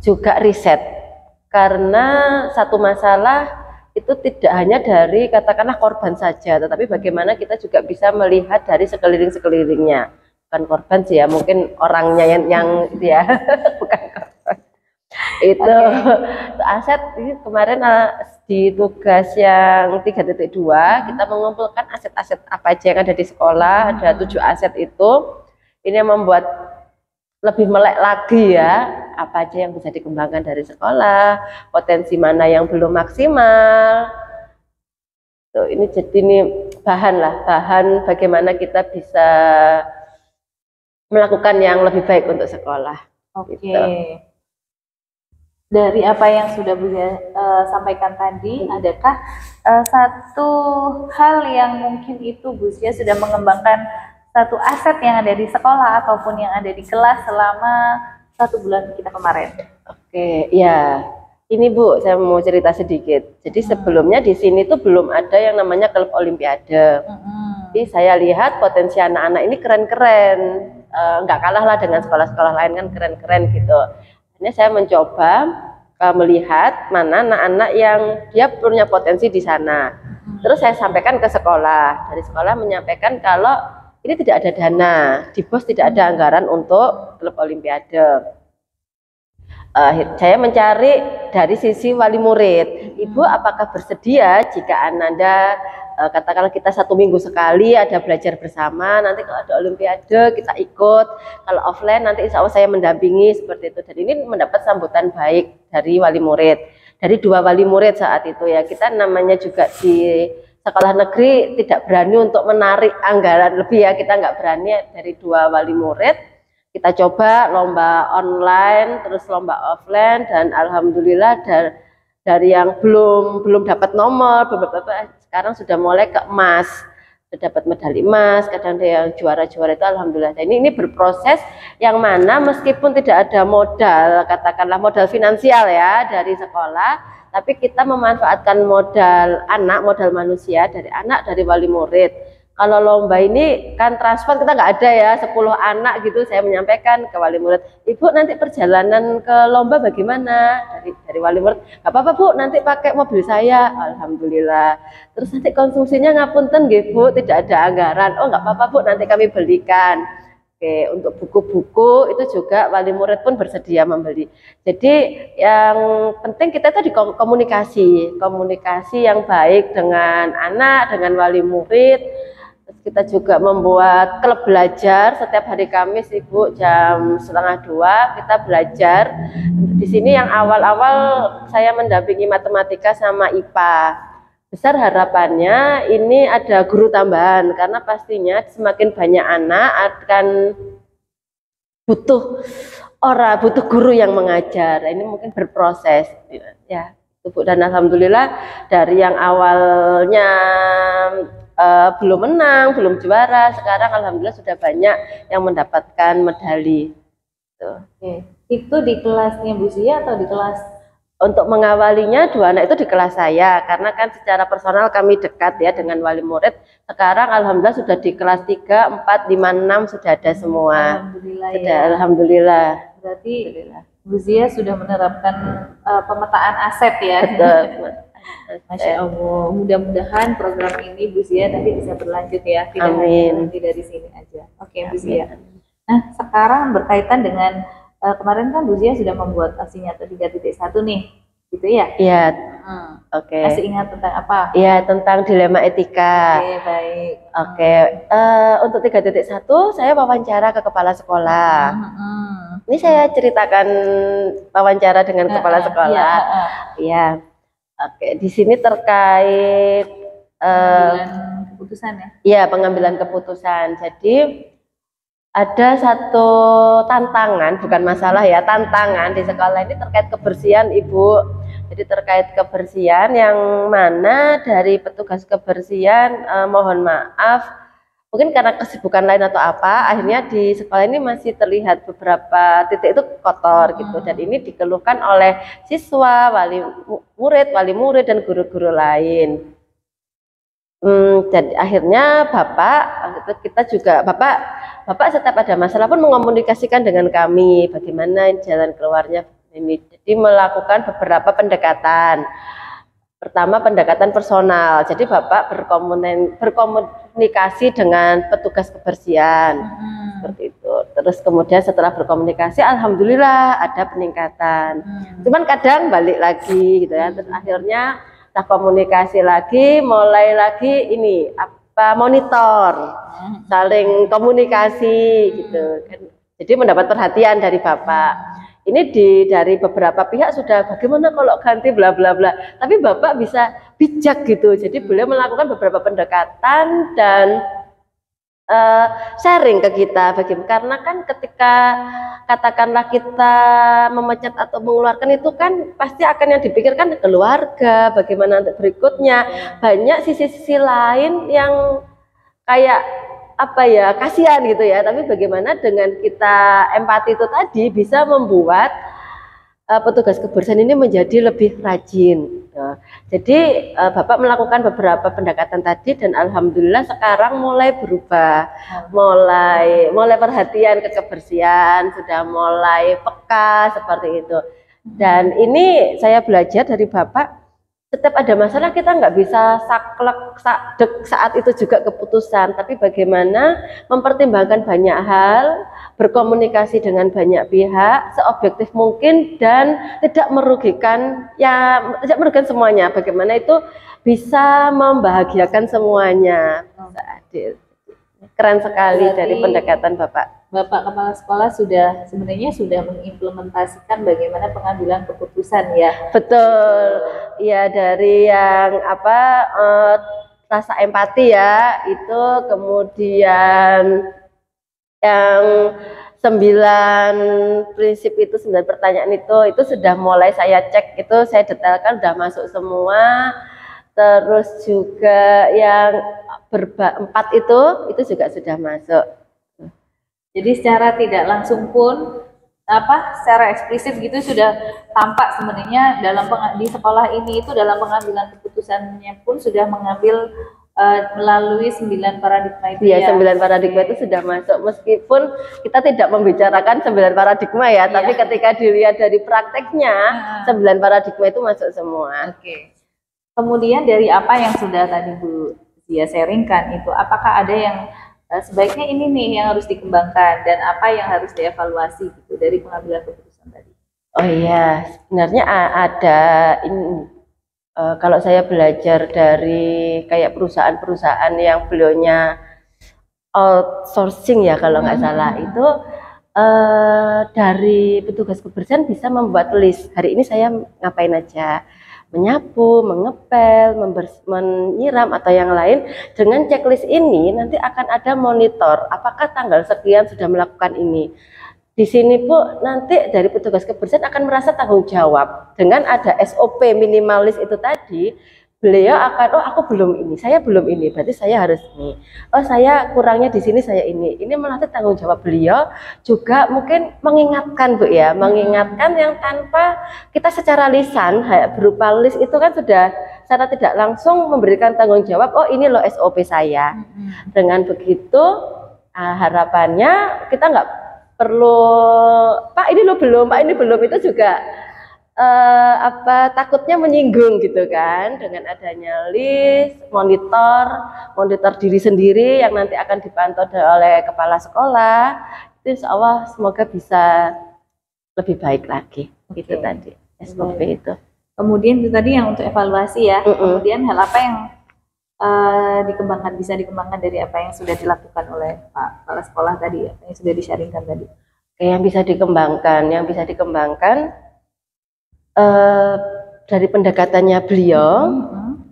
juga riset. Karena satu masalah itu tidak hanya dari katakanlah korban saja, tetapi bagaimana kita juga bisa melihat dari sekeliling-sekelilingnya. Bukan korban sih ya, mungkin orangnya yang itu ya, bukan korban. Itu aset ini kemarin di tugas yang 3.2 kita mengumpulkan aset-aset apa aja yang ada di sekolah, ada 7 aset itu. Ini yang membuat lebih melek lagi ya, apa aja yang bisa dikembangkan dari sekolah, potensi mana yang belum maksimal. Tuh, ini jadi ini bahan bagaimana kita bisa melakukan yang lebih baik untuk sekolah. Oke. Gitu. Dari apa yang sudah Bu Zia sampaikan tadi, adakah satu hal yang mungkin itu Bu Zia sudah mengembangkan satu aset yang ada di sekolah ataupun yang ada di kelas selama 1 bulan kita kemarin? Oke, ya. Ini Bu, saya mau cerita sedikit. Jadi sebelumnya di sini tuh belum ada yang namanya klub olimpiade. Jadi saya lihat potensi anak-anak ini keren-keren. Nggak kalah lah dengan sekolah-sekolah lain kan, keren-keren gitu. Ini saya mencoba melihat mana anak-anak yang dia punya potensi di sana. Terus saya sampaikan ke sekolah. Dari sekolah menyampaikan kalau ini tidak ada dana, di BOS tidak ada anggaran untuk klub olimpiade. Saya mencari dari sisi wali murid. Ibu apakah bersedia jika Ananda katakanlah kita 1 minggu sekali ada belajar bersama, nanti kalau ada olimpiade kita ikut, kalau offline nanti insya Allah saya mendampingi seperti itu. Dan ini mendapat sambutan baik dari wali murid, dari 2 wali murid saat itu ya. Kita namanya juga di sekolah negeri tidak berani untuk menarik anggaran lebih ya, kita nggak berani. Dari 2 wali murid kita coba lomba online terus lomba offline, dan alhamdulillah dari yang belum dapat nomor, sekarang sudah mulai ke emas, sudah dapat medali emas, kadang ada yang juara-juara itu alhamdulillah. Dan ini berproses yang mana meskipun tidak ada modal, katakanlah modal finansial ya dari sekolah, tapi kita memanfaatkan modal anak, modal manusia dari anak, dari wali murid. Kalau lomba ini kan transport kita nggak ada ya, 10 anak gitu, saya menyampaikan ke wali murid, Ibu nanti perjalanan ke lomba bagaimana? Dari wali murid, nggak apa-apa Bu, nanti pakai mobil saya. Alhamdulillah. Terus nanti konsumsinya ngapunten nggih Bu, tidak ada anggaran. Oh nggak apa-apa Bu, nanti kami belikan. Oke, untuk buku-buku itu juga wali murid pun bersedia membeli. Jadi yang penting kita tadi komunikasi yang baik dengan anak, dengan wali murid. Kita juga membuat klub belajar setiap hari Kamis Ibu jam 1:30 kita belajar. Di sini yang awal-awal saya mendampingi matematika sama IPA. Besar harapannya ini ada guru tambahan karena pastinya semakin banyak anak akan butuh guru yang mengajar. Ini mungkin berproses ya Bu. Dan alhamdulillah dari yang awalnya belum menang, belum juara, sekarang alhamdulillah sudah banyak yang mendapatkan medali. Oke. Itu di kelasnya Bu Zia atau di kelas? Untuk mengawalinya 2 anak itu di kelas saya, karena kan secara personal kami dekat ya dengan wali murid. Sekarang alhamdulillah sudah di kelas 3, 4, 5, 6 sudah ada semua. Alhamdulillah sudah, ya. Alhamdulillah. Berarti Bu Zia sudah menerapkan pemetaan aset ya. Betul. Masya Allah, mudah-mudahan program ini Bu Zia nanti bisa berlanjut ya, tidak hanya berhenti dari sini aja. Oke, Bu Zia. Nah, sekarang berkaitan dengan kemarin kan Bu Zia sudah membuat aksi nyata 3.1 nih, gitu ya? Iya. Oke. Masih ingat tentang apa? Iya, tentang dilema etika. Oke, baik. Oke, untuk 3.1 saya wawancara ke kepala sekolah. Ini saya ceritakan wawancara dengan kepala sekolah. Iya. Oke, di sini terkait pengambilan keputusan ya? Iya, pengambilan keputusan. Jadi ada satu tantangan, bukan masalah ya, tantangan di sekolah ini terkait kebersihan Ibu. Jadi terkait kebersihan yang mana dari petugas kebersihan mohon maaf, mungkin karena kesibukan lain atau apa, akhirnya di sekolah ini masih terlihat beberapa titik itu kotor gitu. Dan ini dikeluhkan oleh siswa, wali murid dan guru-guru lain. Dan akhirnya Bapak setiap ada masalah pun mengomunikasikan dengan kami bagaimana jalan keluarnya ini. Jadi melakukan beberapa pendekatan. Pertama pendekatan personal, jadi Bapak berkomunikasi dengan petugas kebersihan seperti itu. Terus kemudian setelah berkomunikasi, alhamdulillah ada peningkatan. Cuman kadang balik lagi gitu ya. Terus akhirnya kita komunikasi lagi, mulai lagi ini monitor, saling komunikasi gitu. Jadi mendapat perhatian dari Bapak. Ini dari beberapa pihak sudah bagaimana kalau ganti bla bla bla. Tapi Bapak bisa bijak gitu. Jadi beliau melakukan beberapa pendekatan dan sharing ke kita. Karena kan ketika katakanlah kita memecat atau mengeluarkan itu kan pasti akan yang dipikirkan keluarga, bagaimana untuk berikutnya. Banyak sisi-sisi lain yang kayak apa ya, kasihan gitu ya, tapi bagaimana dengan kita empati itu tadi bisa membuat petugas kebersihan ini menjadi lebih rajin. gitu. Jadi Bapak melakukan beberapa pendekatan tadi dan alhamdulillah sekarang mulai berubah, mulai perhatian ke kebersihan, sudah mulai peka seperti itu. Dan ini saya belajar dari Bapak, setiap ada masalah kita nggak bisa saklek sadek saat itu juga keputusan, tapi bagaimana mempertimbangkan banyak hal, berkomunikasi dengan banyak pihak seobjektif mungkin dan tidak merugikan semuanya. Bagaimana itu bisa membahagiakan semuanya. Keren sekali dari pendekatan Bapak. Bapak Kepala Sekolah sebenarnya sudah mengimplementasikan bagaimana pengambilan keputusan ya. Betul, ya dari yang rasa empati ya itu, kemudian yang 9 prinsip itu, 9 pertanyaan itu sudah mulai saya cek, itu saya detailkan, sudah masuk semua. Terus juga yang 4 itu juga sudah masuk. Jadi secara tidak langsung pun secara eksplisit gitu sudah tampak sebenarnya di sekolah ini itu dalam pengambilan keputusannya pun sudah mengambil melalui 9 paradigma itu ya. 9 paradigma itu sudah masuk, meskipun kita tidak membicarakan 9 paradigma ya, tapi ketika dilihat dari prakteknya 9 paradigma itu masuk semua. Oke. Kemudian dari apa yang sudah tadi Bu Zia sharingkan itu, apakah ada yang sebaiknya ini nih yang harus dikembangkan dan apa yang harus dievaluasi gitu dari pengambilan keputusan tadi? Oh iya, sebenarnya ada ini. Kalau saya belajar dari kayak perusahaan-perusahaan yang beliaunya outsourcing ya kalau nggak salah, itu dari petugas kebersihan bisa membuat list. Hari ini saya ngapain aja, menyapu, mengepel, menyiram atau yang lain. Dengan checklist ini nanti akan ada monitor apakah tanggal sekian sudah melakukan ini. Di sini Bu, nanti dari petugas kebersihan akan merasa tanggung jawab. Dengan ada SOP minimalis itu tadi, beliau akan, aku belum ini, saya belum ini, berarti saya harus ini. Saya kurangnya di sini, saya ini. Ini melatih tanggung jawab beliau, juga mungkin mengingatkan Bu ya, mengingatkan yang tanpa kita secara lisan, berupa list itu kan sudah secara tidak langsung memberikan tanggung jawab, ini loh SOP saya. Dengan begitu, harapannya kita nggak perlu, Pak ini lo belum, Pak ini belum, itu juga takutnya menyinggung gitu kan. Dengan adanya list, monitor diri sendiri yang nanti akan dipantau oleh kepala sekolah, itu insya Allah semoga bisa lebih baik lagi. Gitu tadi SOP itu. Kemudian itu tadi yang untuk evaluasi ya. Kemudian hal apa yang bisa dikembangkan dari apa yang sudah dilakukan oleh Pak Kepala Sekolah tadi ya, yang sudah di-sharingkan tadi? Yang bisa dikembangkan dari pendekatannya beliau,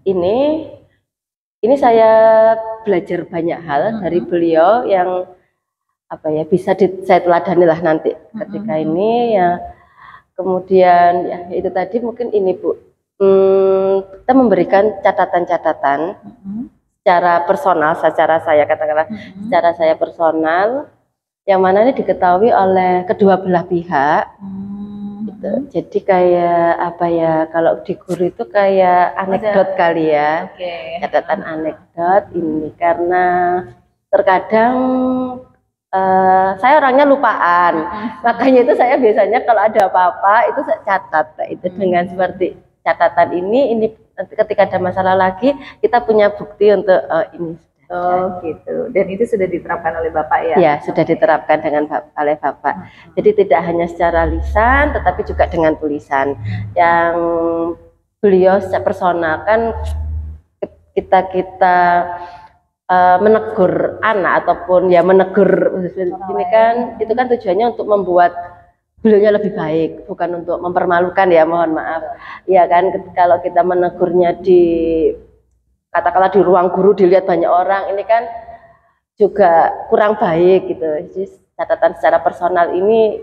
ini saya belajar banyak hal dari beliau yang bisa saya teladani lah nanti ketika ini ya. Kemudian ya itu tadi mungkin ini Bu, kita memberikan catatan-catatan secara personal, secara saya personal, yang mana ini diketahui oleh kedua belah pihak. Gitu. Jadi kayak kalau di guru itu kayak anekdot kali ya, catatan anekdot ini, karena terkadang saya orangnya lupaan, makanya itu saya biasanya kalau ada apa-apa itu saya catat. Itu dengan seperti catatan ini nanti ketika ada masalah lagi kita punya bukti untuk ini. Gitu. Dan itu sudah diterapkan oleh Bapak ya? Ya, sudah diterapkan oleh Bapak. Jadi tidak hanya secara lisan, tetapi juga dengan tulisan. Yang beliau secara personal kan kita menegur anak ataupun ya menegur ini kan, itu kan tujuannya untuk membuat beliaunya lebih baik, bukan untuk mempermalukan ya, mohon maaf. Ya kan, kalau kita menegurnya katakanlah di ruang guru dilihat banyak orang, ini kan juga kurang baik gitu. Jadi catatan secara personal ini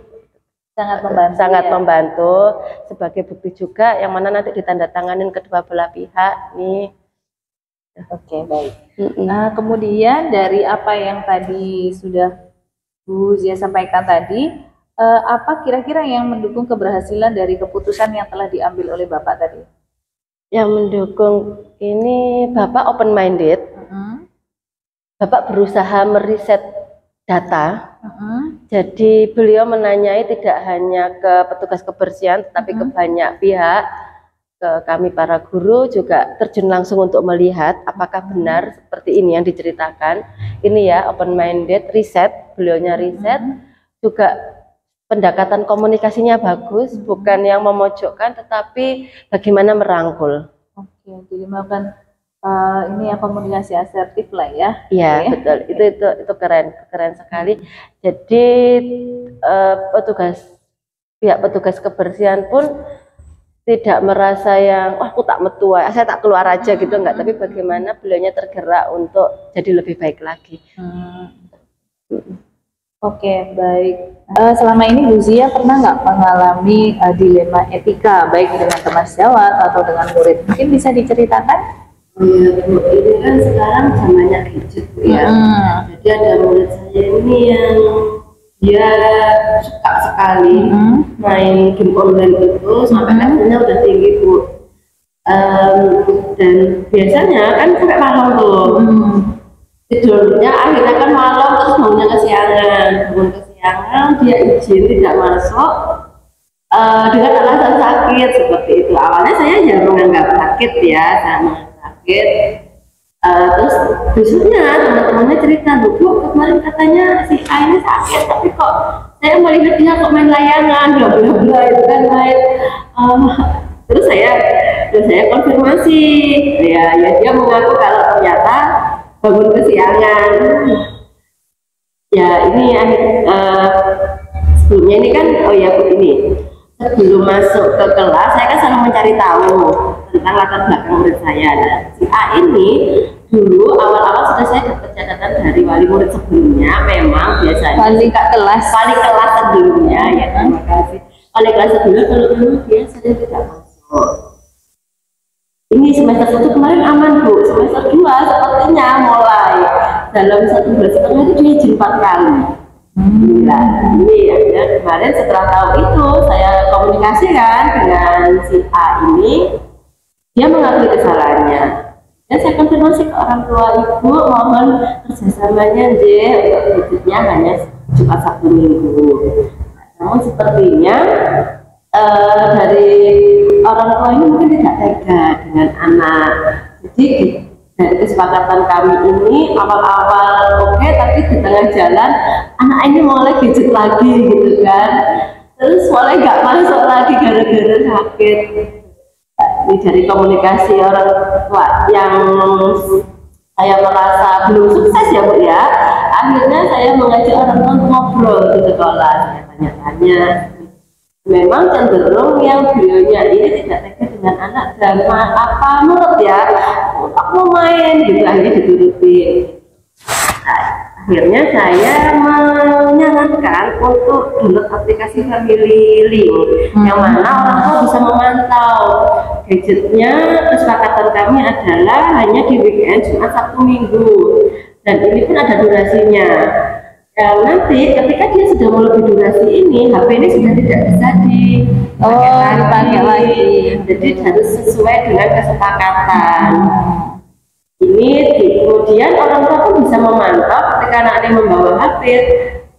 sangat membantu sebagai bukti juga, yang mana nanti ditandatanganin kedua belah pihak nih. Oke, baik. Nah, kemudian dari apa yang tadi sudah Bu Zia sampaikan tadi, apa kira-kira yang mendukung keberhasilan dari keputusan yang telah diambil oleh Bapak tadi? Yang mendukung ini Bapak open minded. Bapak berusaha meriset data. Jadi beliau menanyai tidak hanya ke petugas kebersihan, tetapi ke banyak pihak, ke kami para guru juga terjun langsung untuk melihat apakah benar seperti ini yang diceritakan. Ini ya open minded, riset, beliaunya riset, juga pendekatan komunikasinya bagus, bukan yang memojokkan, tetapi bagaimana merangkul. Oke, jadi melakukan ini ya komunikasi asertif lah ya. Iya, betul. Itu keren sekali. Jadi pihak petugas kebersihan pun tidak merasa yang wah aku tak metu, saya tak keluar aja gitu, enggak, tapi bagaimana beliaunya tergerak untuk jadi lebih baik lagi. Oke, baik. Selama ini Bu Zia pernah nggak mengalami dilema etika baik dengan teman sejawat atau dengan murid? Mungkin bisa diceritakan? Iya Bu, ini kan sekarang zamannya gadget Bu ya. Jadi ada murid saya ini yang dia suka sekali main game online itu sampai levelnya udah tinggi Bu. Dan biasanya kan sampai malam tuh. Tidurnya akhirnya kan malam, terus bangun kesiangan, dia izin tidak masuk dengan alasan sakit seperti itu. Awalnya saya ya menganggap sakit ya, sakit. Terus besoknya teman-temannya cerita, Bu, kemarin katanya si A ini sakit, tapi kok saya melihat dia kok main layangan, bla bla bla itu kan main. Terus saya konfirmasi, ya dia mengaku kalau ternyata bangun kesiangan. Ya ini sebelumnya ini kan begini, sebelum masuk ke kelas saya kan selalu mencari tahu tentang latar belakang murid saya. Nah, si A ini dulu awal-awal sudah saya dapat catatan dari wali murid sebelumnya, memang biasanya wali kelas sebelumnya, ya terima kasih, wali kelas sebelumnya kalau memang dia sering tidak masuk. Ini semester 1 kemarin aman Bu, semester 2 sepertinya mulai dalam 1 bulan setengah itu dia izin 4 kali. Nah, ini ya, kemarin setelah tahu itu saya komunikasikan dengan si A ini, dia mengakui kesalahannya. Dan saya konfirmasi ke orang tua ibu, mohon kerjasamanya untuk budgetnya hanya Jumat Sabtu Minggu. Namun sepertinya dari orang tua ini mungkin tidak tega dengan anak. Jadi dari kesepakatan kami ini awal-awal oke, tapi di tengah jalan anak ini mulai gadget lagi gitu kan, terus mulai nggak masuk lagi gara-gara sakit. Ini dari komunikasi orang tua yang saya merasa belum sukses ya Bu ya, akhirnya saya mengajak orang tua untuk ngobrol di sekolah, saya tanya-tanya. Memang cenderung yang beliaunya ini tidak tega dengan anak dan apa menurut ya, tak mau main gitu, akhirnya dituruti. Akhirnya saya menyarankan untuk download aplikasi Family Link, yang mana orang tua bisa memantau gadgetnya. Kesepakatan kami adalah hanya di weekend, Jumat, Sabtu, Minggu, dan ini pun ada durasinya. Nanti ketika dia sudah melebihi durasi ini, HP ini sudah tidak bisa dipakai lagi. Jadi harus sesuai dengan kesepakatan. Ini kemudian orang tua pun bisa memantau ketika anaknya membawa HP,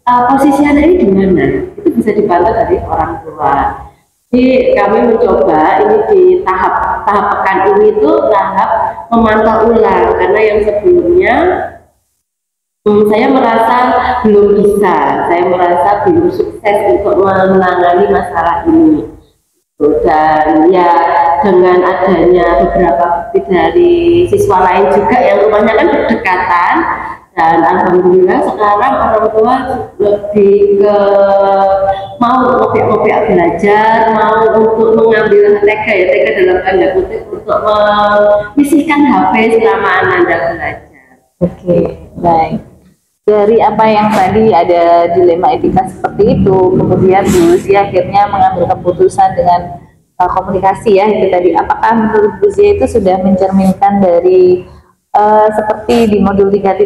posisi anak ini di mana. Itu bisa dipantau dari orang tua. Jadi kami mencoba ini di tahap pekan ini tuh tahap memantau ulang, karena yang sebelumnya saya merasa belum bisa, saya merasa belum sukses untuk menangani masalah ini. Dan ya dengan adanya beberapa bukti dari siswa lain juga yang rumahnya kan berdekatan, dan alhamdulillah sekarang orang tua lebih ke mau ngopiak belajar, mau untuk mengambil tega dalam tanda kutip untuk memisihkan HP selama Anda belajar. Oke, baik. Dari apa yang tadi ada dilema etika seperti itu, kemudian Bu Zia akhirnya mengambil keputusan dengan komunikasi ya itu tadi. Apakah menurut Bu Zia itu sudah mencerminkan dari seperti di modul 3.1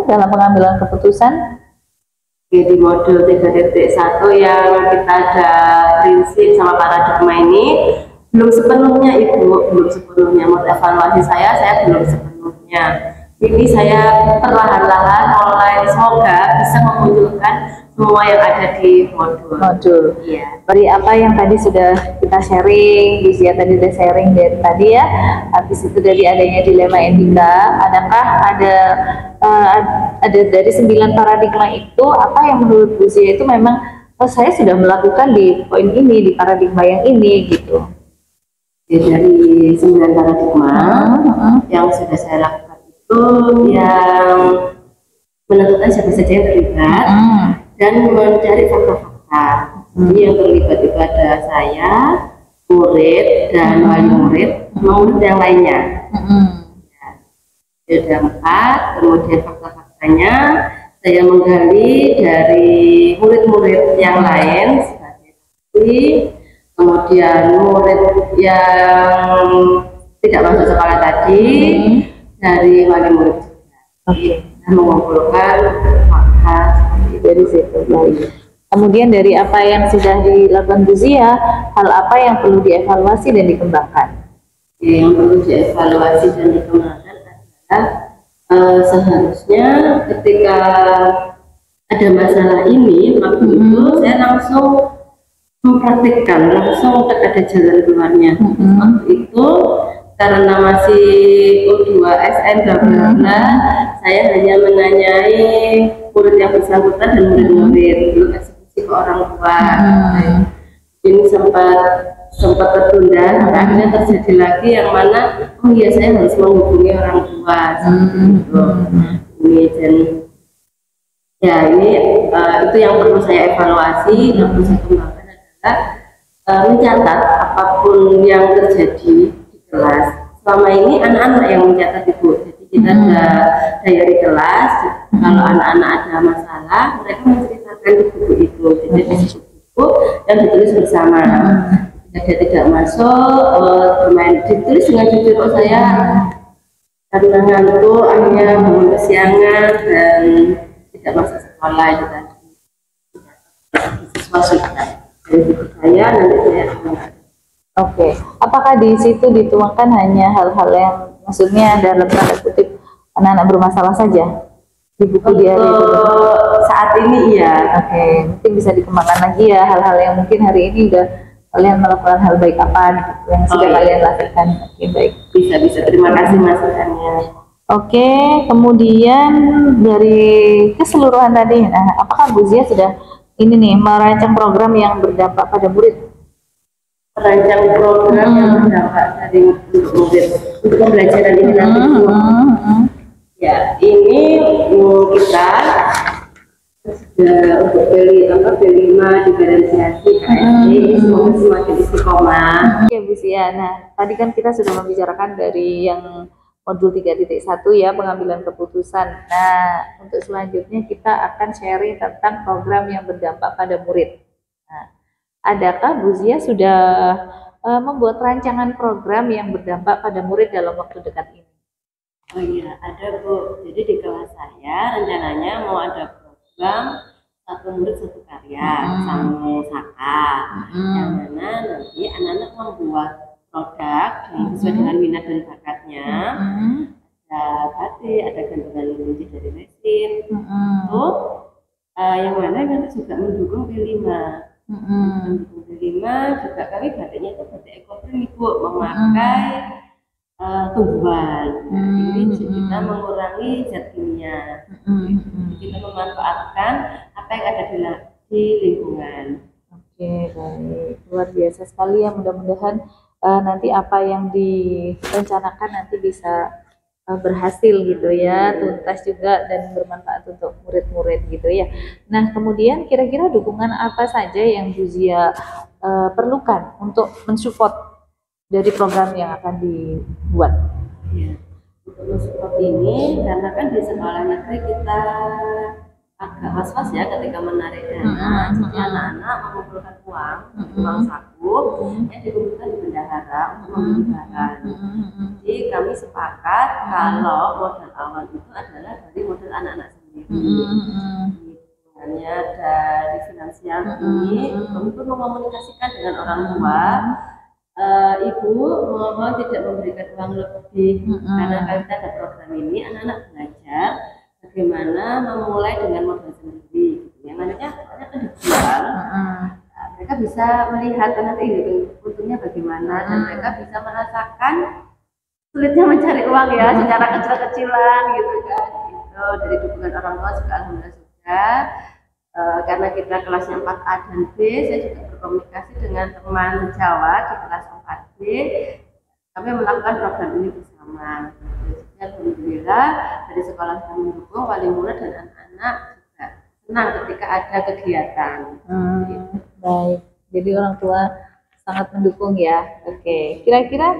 dalam pengambilan keputusan? Di modul 3.1 yang kita ada prinsip sama paradigma ini, Belum sepenuhnya Ibu, belum sepenuhnya. Menurut evaluasi saya belum sepenuhnya. Ini saya perlahan-lahan mulai, semoga bisa memunculkan semua yang ada di modul. Iya. Dari apa yang tadi sudah kita sharing, Lucia tadi udah sharing dari tadi ya. Habis itu dari adanya dilema etika, adakah ada dari 9 paradigma itu apa yang menurut Lucia itu memang saya sudah melakukan di poin ini, di paradigma yang ini gitu. Dari 9 paradigma yang sudah saya lakukan itu yang menentukan siapa saja yang terlibat dan mencari fakta-fakta. Jadi yang terlibat itu ada saya, murid dan wali murid, murid yang lainnya. Ada 4, kemudian fakta-faktanya saya menggali dari murid-murid yang lain sebagai saksi, kemudian murid yang tidak masuk sekolah tadi dari wali murid juga. Dan mengumpulkan fakta Dari situ. Kemudian dari apa yang sudah dilakukan Bu Zia, hal apa yang perlu dievaluasi dan dikembangkan? Yang perlu dievaluasi dan dikembangkan adalah seharusnya ketika ada masalah ini, waktu itu saya langsung mempraktikkan, langsung ada jalan keluarnya. Waktu itu karena masih U2 SN bla bla bla, saya hanya menanyai murid yang bersangkutan dan murid-murid, belum eksekusi ke orang tua. Ini sempat tertunda, akhirnya terjadi lagi yang mana oh iya saya harus menghubungi orang tua gitu. Ini dan ya ini itu yang perlu saya evaluasi, yang perlu saya kembangkan adalah mencatat apapun yang terjadi di kelas. Selama ini anak-anak yang mencatat Ibu, jadi kita ada diary kelas. Kalau anak-anak ada masalah, mereka menceritakan di buku itu, jadi di buku dan ditulis bersama. Jika dia tidak masuk, bermain ditulis dengan jujur, oh saya karena ngantuk, akhirnya bangun kesiangan dan tidak masuk sekolah itu tadi. Siswa dari buku saya nanti saya akan. Oke, apakah di situ dituangkan hanya hal-hal yang maksudnya dalam tanda kutip anak-anak bermasalah saja di buku diary itu? Saat ini iya. Oke, mungkin bisa dikembangkan lagi ya hal-hal yang mungkin hari ini udah kalian melakukan hal baik apa gitu, yang sudah kalian lakukan. Oke, baik. Bisa. Terima kasih masukannya. Oke, kemudian dari keseluruhan tadi, nah apakah Bu Zia sudah ini nih merancang program yang berdampak pada murid? Merancang program yang berdampak dari murid untuk pembelajaran ini nanti. Ya, ini kita sudah untuk B5 diferensiasi KSD ini semoga semakin istiqomah. Oke Bu Zia, nah tadi kan kita sudah membicarakan dari yang modul 3.1 ya, pengambilan keputusan. Nah, untuk selanjutnya kita akan sharing tentang program yang berdampak pada murid. Nah, adakah Bu Zia sudah membuat rancangan program yang berdampak pada murid dalam waktu dekat ini? Oh iya, ada Bu. Jadi di kelas saya rencananya mau ada program satu murid satu karya sama Saka, yang mana nanti anak-anak membuat produk sesuai dengan minat dan bakatnya. Ada batik, ada gantungan kunci dari mesin. Itu yang mana nanti juga mendukung B5. Mendukung B5 juga kami batiknya itu batik ekoprint Ibu, memakai tumbuhan. Ini kita mengurangi zat kimia. Kita memanfaatkan apa yang ada di lingkungan. Oke, baik. Luar biasa sekali ya, mudah-mudahan nanti apa yang direncanakan nanti bisa berhasil gitu ya, tuntas juga dan bermanfaat untuk murid-murid gitu ya. Nah, kemudian kira-kira dukungan apa saja yang Bu Zia perlukan untuk mensupport dari program yang akan dibuat? Ya, untuk mensupport ini karena kan di sekolah negeri kita agak was-was ya ketika menarik dana. Jadi anak-anak mengumpulkan uang saku yang dikumpulkan di bendahara untuk membeli barang. Jadi kami sepakat kalau modal awal itu adalah dari modal anak-anak sendiri. Hanya dari finansial ini kami pun mengomunikasikan dengan orang tua Ibu mohon tidak memberikan uang lebih karena kita ada program ini anak-anak belajar bagaimana memulai dengan modal sendiri. Yang namanya kan dijual, mereka bisa melihat nanti itu untungnya bagaimana dan mereka bisa merasakan sulitnya mencari uang ya secara kecil-kecilan gitu kan. Gitu. Dari dukungan orang tua juga alhamdulillah sudah. Karena kita kelasnya 4A dan B, saya juga berkomunikasi dengan teman Jawa di kelas 4B. Kami melakukan program ini bersama. Jadi, alhamdulillah dari sekolah kami mendukung wali murid dan anak-anak juga senang ketika ada kegiatan. Baik, jadi orang tua sangat mendukung ya. Oke, kira-kira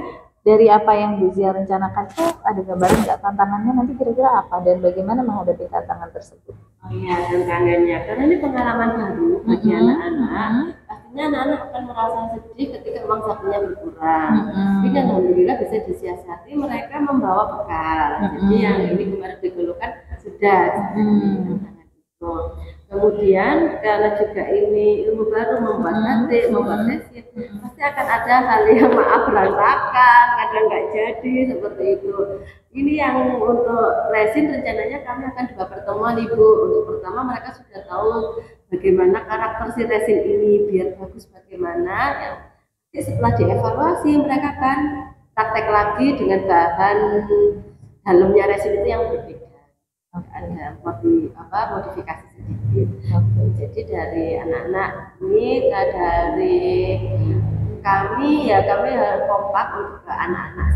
dari apa yang Bu Zia rencanakan tuh ada gambaran nggak tantangannya nanti kira-kira apa dan bagaimana menghadapi tantangan tersebut? Oh iya, tantangannya karena ini pengalaman baru bagi anak-anak. Pastinya anak-anak akan merasa sedih ketika uang sakunya berkurang. Tapi alhamdulillah bisa disiasati, mereka membawa bekal. Jadi yang ini kemarin dikeluhkan sudah. Kemudian karena juga ini ilmu baru membuat batik, membuat resin, pasti akan ada hal yang maaf berantakan, kadang nggak jadi seperti itu. Ini yang untuk resin rencananya kami akan juga pertemuan Ibu. Untuk pertama mereka sudah tahu bagaimana karakter si resin ini biar bagus bagaimana. Ya, setelah dievaluasi mereka akan praktek lagi dengan bahan dalamnya resin itu yang berbeda. Ada modifikasi sedikit. Jadi dari anak-anak ini dari kami harus kompak untuk ke anak-anak.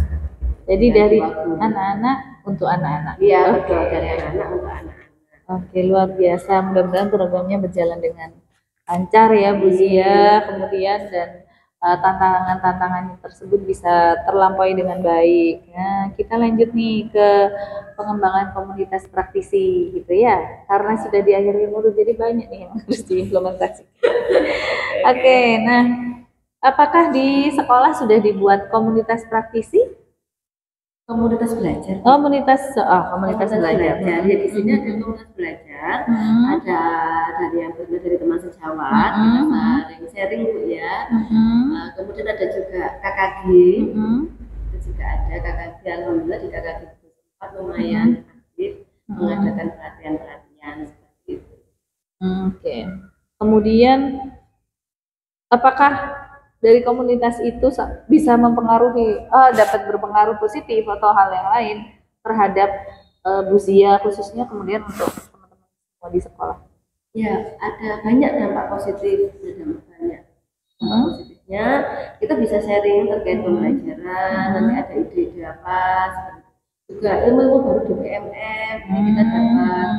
Jadi dari anak-anak untuk anak-anak. Iya, betul, dari anak-anak untuk anak-anak. Oke, luar biasa. Mudah-mudahan programnya berjalan dengan lancar ya Bu Zia. Kemudian dan tantangan-tantangan tersebut bisa terlampaui dengan baik. Nah, kita lanjut nih ke pengembangan komunitas praktisi gitu ya. Karena sudah di akhir umur jadi banyak nih yang harus diimplementasikan. Oke, nah apakah di sekolah sudah dibuat komunitas praktisi? Komunitas belajar. Komunitas belajar. Ya, di sini ada komunitas belajar. Ada dari yang berbeda dari teman sejawat, kita sharing Bu ya. Kemudian ada juga KKG. Itu juga ada KKG. Alhamdulillah di KKG itu sempat lumayan aktif mengadakan pelatihan-pelatihan seperti itu. Oke. Kemudian apakah dari komunitas itu bisa mempengaruhi, dapat berpengaruh positif atau hal yang lain terhadap Bu Zia khususnya kemudian untuk teman-teman di sekolah? Ya, ada banyak dampak positif, banyak. Positifnya kita bisa sharing terkait pembelajaran, nanti ada ide-ide apa, juga ilmu baru di PMF, kita dapat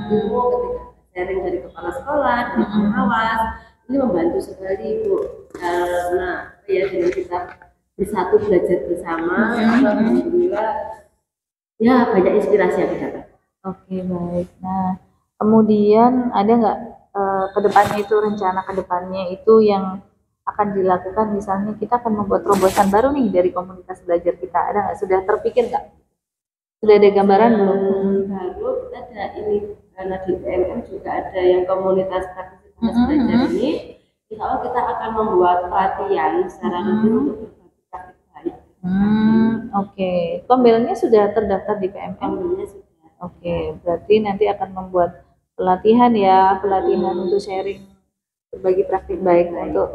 ilmu ketika sharing dari kepala sekolah, dari pengawas. Ini membantu sekali Bu, karena ya dengan kita bersatu belajar bersama, alhamdulillah ya banyak inspirasi yang didapat. Oke, baik. Nah, kemudian ada nggak kedepannya itu rencana kedepannya itu yang akan dilakukan, misalnya kita akan membuat terobosan baru nih dari komunitas belajar kita, ada nggak, sudah terpikir nggak? Sudah ada gambaran belum? Baru kita ada ini karena di PMM juga ada yang komunitas praktisi belajar ini. Insya Allah kita akan membuat pelatihan secara rutin untuk berbagi praktik baik. Oke. Pembelanya sudah terdaftar di PMM? Pembelanya sudah. Oke, berarti nanti akan membuat pelatihan ya, pelatihan untuk sharing berbagi praktik baik untuk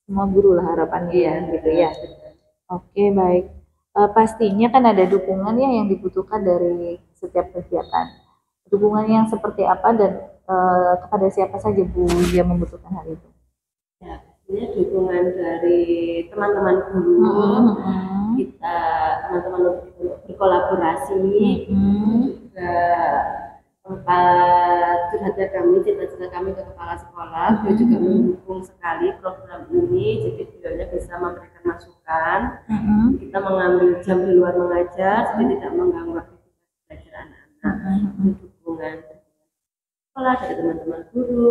semua guru lah harapannya ya, gitu ya. Oke, baik. Pastinya kan ada dukungan ya yang dibutuhkan dari setiap kegiatan. Dukungan yang seperti apa dan kepada siapa saja Bu Zia membutuhkan hal itu? Ya, ini dukungan dari teman-teman guru, kita teman-teman untuk berkolaborasi, juga tempat curhatnya kami, cita-cita kami ke kepala sekolah, beliau juga mendukung sekali program ini, jadi beliaunya bisa memberikan masukan, kita mengambil jam di luar mengajar, jadi tidak mengganggu aktivitas belajar anak-anak, dukungan sekolah dari teman-teman guru.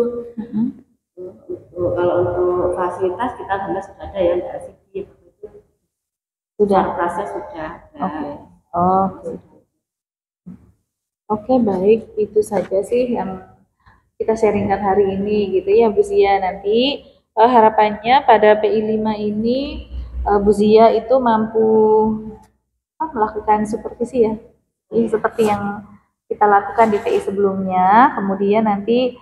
Kalau untuk fasilitas kita alhamdulillah sudah ada yang dari segi sudah proses sudah ada. Oke, baik, itu saja sih yang kita sharingkan hari ini gitu ya Bu Zia. Nanti harapannya pada PI 5 ini Bu Zia itu mampu melakukan supervisi ya, seperti yang kita lakukan di TI sebelumnya. Kemudian nanti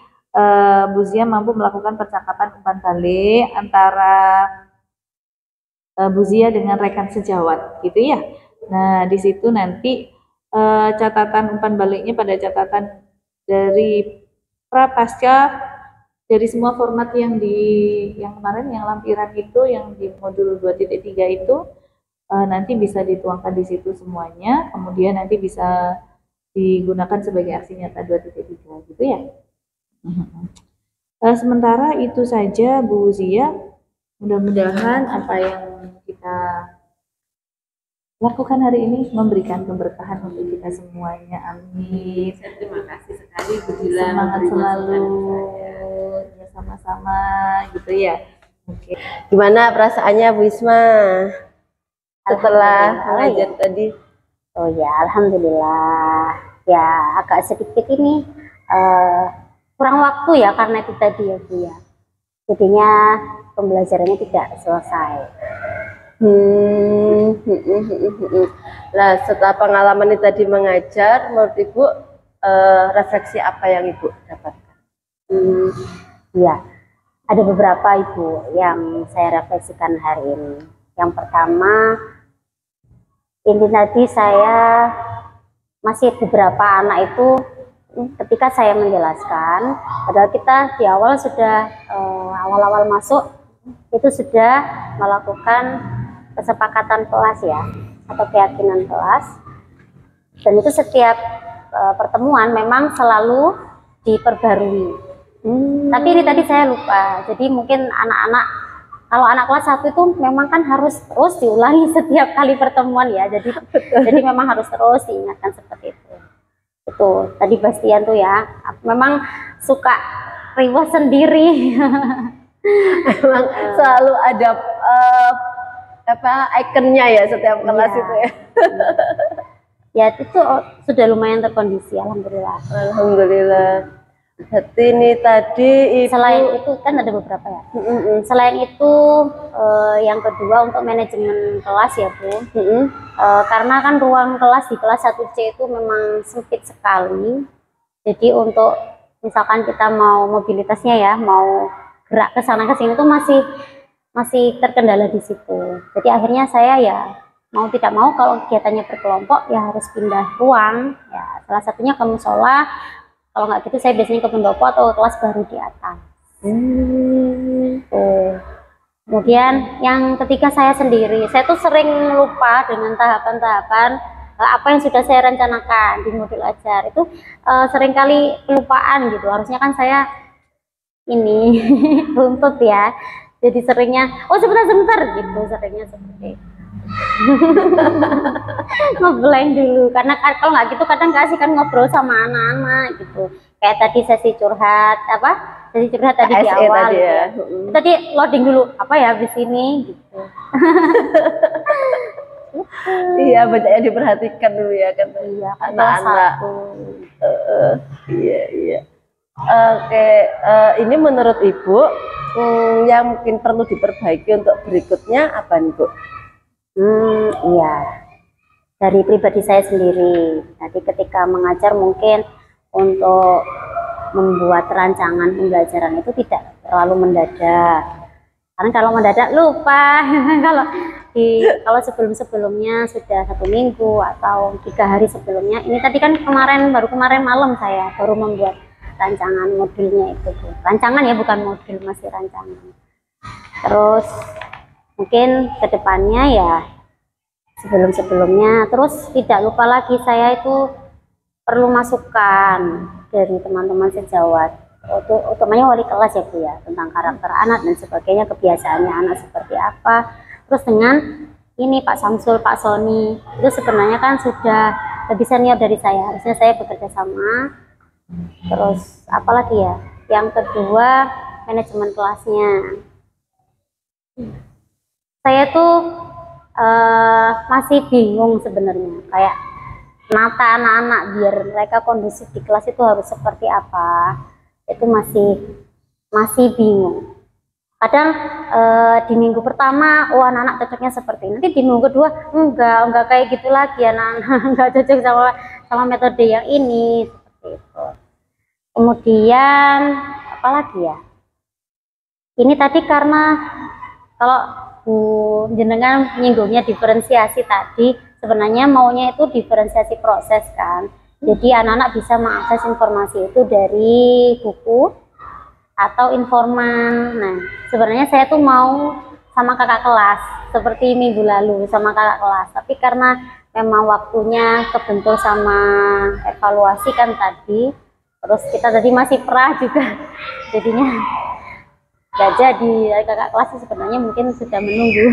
Bu Zia mampu melakukan percakapan umpan balik antara Bu Zia dengan rekan sejawat, gitu ya. Nah, di situ nanti catatan umpan baliknya pada catatan dari pra pasca dari semua format yang kemarin yang lampiran itu yang di modul 2.3 itu nanti bisa dituangkan di situ semuanya, kemudian nanti bisa digunakan sebagai aksi nyata 2.3 gitu ya. Sementara itu saja Bu Zia, mudah-mudahan apa yang kita lakukan hari ini memberikan keberkahan untuk kita semuanya. Amin. Terima kasih sekali Bu Dila. Semangat selalu. Ya sama-sama gitu ya. Oke. Gimana perasaannya Bu Isma setelah mengajar tadi? Oh ya, alhamdulillah. Ya agak sedikit ini kurang waktu ya karena itu tadi ya Bu ya. Jadinya pembelajarannya tidak selesai. Nah, setelah pengalaman ini tadi mengajar, menurut Ibu refleksi apa yang Ibu dapatkan? Ya, ada beberapa Ibu yang saya refleksikan hari ini. Yang pertama, ini tadi saya masih beberapa anak itu ketika saya menjelaskan, padahal kita di awal sudah awal-awal masuk itu sudah melakukan kesepakatan kelas ya atau keyakinan kelas, dan itu setiap pertemuan memang selalu diperbarui. Tapi ini tadi saya lupa, jadi mungkin anak-anak, kalau anak kelas 1 itu memang kan harus terus diulangi setiap kali pertemuan ya, jadi memang harus terus diingatkan seperti itu. Itu tadi Bastian tuh ya memang suka riwah sendiri. Memang selalu ada ikonnya ya setiap kelas itu ya. Ya itu sudah lumayan terkondisi, alhamdulillah. Alhamdulillah. Berarti ini tadi Ibu... Selain itu kan ada beberapa ya. Selain itu yang kedua untuk manajemen kelas ya Bu. Karena kan ruang kelas di kelas 1C itu memang sempit sekali. Jadi untuk misalkan kita mau mobilitasnya ya, mau gerak ke sana ke sini itu masih terkendala di situ. Jadi akhirnya saya ya mau tidak mau kalau kegiatannya berkelompok ya harus pindah ruang. Ya salah satunya ke musola. Kalau nggak gitu saya biasanya ke pendopo atau kelas baru di atas. Kemudian yang ketiga saya sendiri. Saya tuh sering lupa dengan tahapan-tahapan apa yang sudah saya rencanakan di modul ajar. Itu seringkali kelupaan gitu. Harusnya kan saya ini runtut ya. Jadi seringnya, oh sebentar gitu, seringnya seperti ngeblank dulu, karena kalau nggak gitu kadang kasih kan ngobrol sama anak-anak gitu, kayak tadi sesi curhat tadi di awal tadi, ya. Tadi loading dulu apa ya habis ini gitu. Iya, banyak yang diperhatikan dulu ya kan. Iya, anak-anak. Iya. Oke, ini menurut Ibu yang mungkin perlu diperbaiki untuk berikutnya apa nih Bu? Iya, dari pribadi saya sendiri. Jadi ketika mengajar mungkin untuk membuat rancangan pembelajaran itu tidak terlalu mendadak. Karena kalau mendadak lupa. kalau sebelumnya sudah 1 minggu atau 3 hari sebelumnya. Ini tadi kan baru kemarin malam saya baru membuat rancangan modulnya itu. Rancangan ya, bukan modul, masih rancangan. Terus mungkin kedepannya ya sebelumnya, terus tidak lupa lagi saya itu perlu masukan dari teman-teman sejawat, utamanya wali kelas ya Bu ya, tentang karakter anak dan sebagainya, kebiasaannya anak seperti apa. Terus dengan ini Pak Samsul, Pak Sony itu sebenarnya kan sudah lebih senior dari saya, harusnya saya bekerja sama. Terus apalagi ya, yang kedua manajemen kelasnya. Saya tuh masih bingung sebenarnya, kayak nata anak-anak biar mereka kondusif di kelas itu harus seperti apa, itu masih bingung. Kadang di minggu pertama, oh anak-anak cocoknya seperti ini. Nanti di minggu kedua, enggak kayak gitu lagi anak-anak, enggak cocok sama metode yang ini, seperti itu. Kemudian apa lagi ya? Ini tadi karena kalau Bu jenengan nyinggungnya diferensiasi tadi, sebenarnya maunya itu diferensiasi proses kan. Jadi anak-anak bisa mengakses informasi itu dari buku atau informan. Nah, sebenarnya saya tuh mau sama kakak kelas seperti minggu lalu sama kakak kelas, tapi karena memang waktunya kebentur sama evaluasi kan tadi, terus kita tadi masih perah juga, jadinya gak jadi. Kakak kelas sebenarnya mungkin sudah menunggu.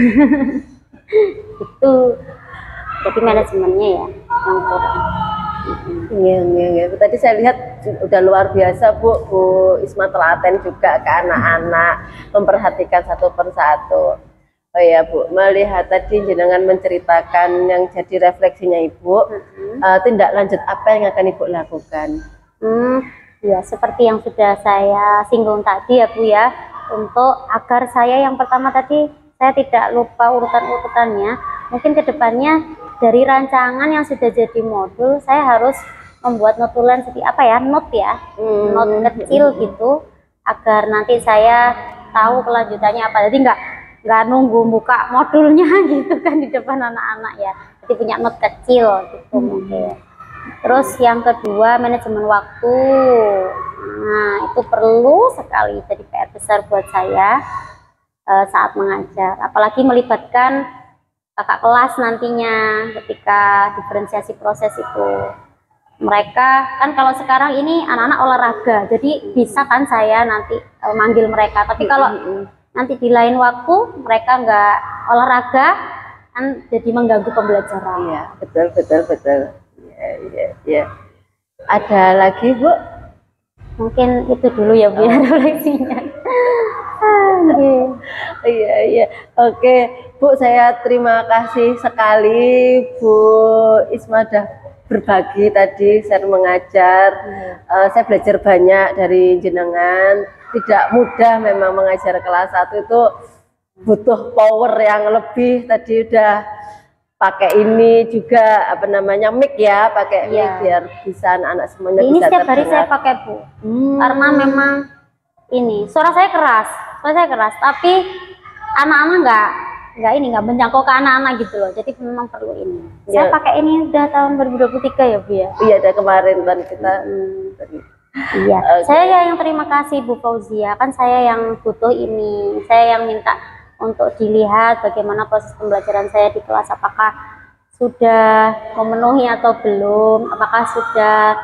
Itu jadi manajemennya ya yang kurang. Iya. Tadi saya lihat udah luar biasa Bu Isma telaten juga ke anak-anak, memperhatikan satu persatu. Oh ya Bu, melihat tadi jenengan menceritakan yang jadi refleksinya Ibu, tindak lanjut apa yang akan Ibu lakukan? Ya seperti yang sudah saya singgung tadi ya Bu ya, untuk agar saya yang pertama tadi saya tidak lupa urutan-urutannya, mungkin kedepannya dari rancangan yang sudah jadi modul saya harus membuat notulen seperti apa ya, note kecil gitu, agar nanti saya tahu kelanjutannya apa. Jadi nggak nunggu buka modulnya gitu kan di depan anak-anak ya, jadi punya note kecil gitu mungkin. Terus yang kedua, manajemen waktu. Nah itu perlu sekali jadi PR besar buat saya saat mengajar, apalagi melibatkan kakak kelas nantinya ketika diferensiasi proses itu. Mereka kan kalau sekarang ini anak-anak olahraga, jadi bisa kan saya nanti manggil mereka, tapi kalau nanti di lain waktu mereka nggak olahraga kan jadi mengganggu pembelajaran. Iya, betul. Ya. Ada lagi Bu? Mungkin itu dulu ya Bu ya refleksinya. Iya. Oke Bu, saya terima kasih sekali Bu Isma dah berbagi tadi, share mengajar. Saya belajar banyak dari jenengan. Tidak mudah memang mengajar kelas 1 itu, butuh power yang lebih. Tadi udah pakai ini juga apa namanya mic ya, pakai mic biar bisa anak-anak semuanya ini bisa setiap hari terdengar. saya pakai Bu, karena memang ini suara saya keras, tapi anak-anak nggak menjangkau ke anak-anak gitu loh, jadi memang perlu ini. Saya pakai ini udah tahun 2023 ya Bu ya. Iya, dari kemarin kan kita. Iya, saya yang terima kasih Bu Fauzia, kan saya yang butuh ini, saya yang minta untuk dilihat bagaimana proses pembelajaran saya di kelas, apakah sudah memenuhi atau belum, apakah sudah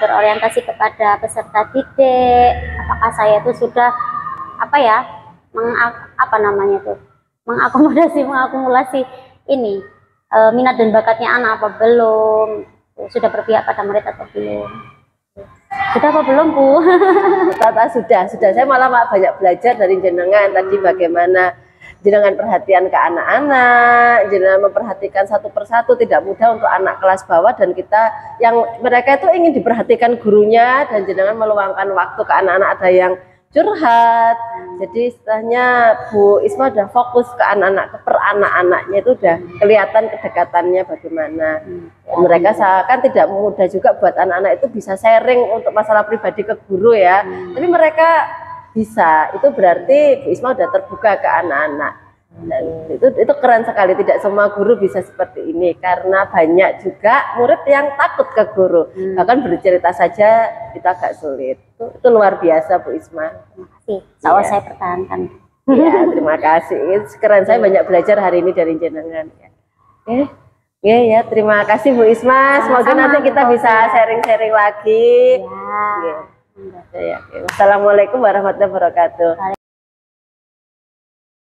berorientasi kepada peserta didik, apakah saya itu sudah mengakumulasi ini minat dan bakatnya anak apa belum, sudah berpihak pada murid atau belum. Sudah apa belum Bu? Sudah. Saya malah banyak belajar dari jenengan tadi, bagaimana jenengan perhatian ke anak-anak, jenengan memperhatikan satu persatu, tidak mudah untuk anak kelas bawah, dan kita yang mereka itu ingin diperhatikan gurunya, dan jenengan meluangkan waktu ke anak-anak, ada yang curhat. Jadi istilahnya Bu Isma udah fokus ke anak-anak, ke per anak-anaknya itu udah kelihatan kedekatannya bagaimana. Mereka kan tidak mudah juga buat anak-anak itu bisa sharing untuk masalah pribadi ke guru ya. Tapi mereka bisa, itu berarti Bu Isma udah terbuka ke anak-anak. Dan itu keren sekali. Tidak semua guru bisa seperti ini, karena banyak juga murid yang takut ke guru, bahkan bercerita saja itu agak sulit. Itu luar biasa Bu Isma. Terima kasih. Saya pertahankan. Ya, terima kasih. Keren, saya banyak belajar hari ini dari jenengan. Ya, terima kasih Bu Isma. Semoga nanti kita bisa sharing-sharing lagi. Ya. Wassalamualaikum warahmatullahi wabarakatuh.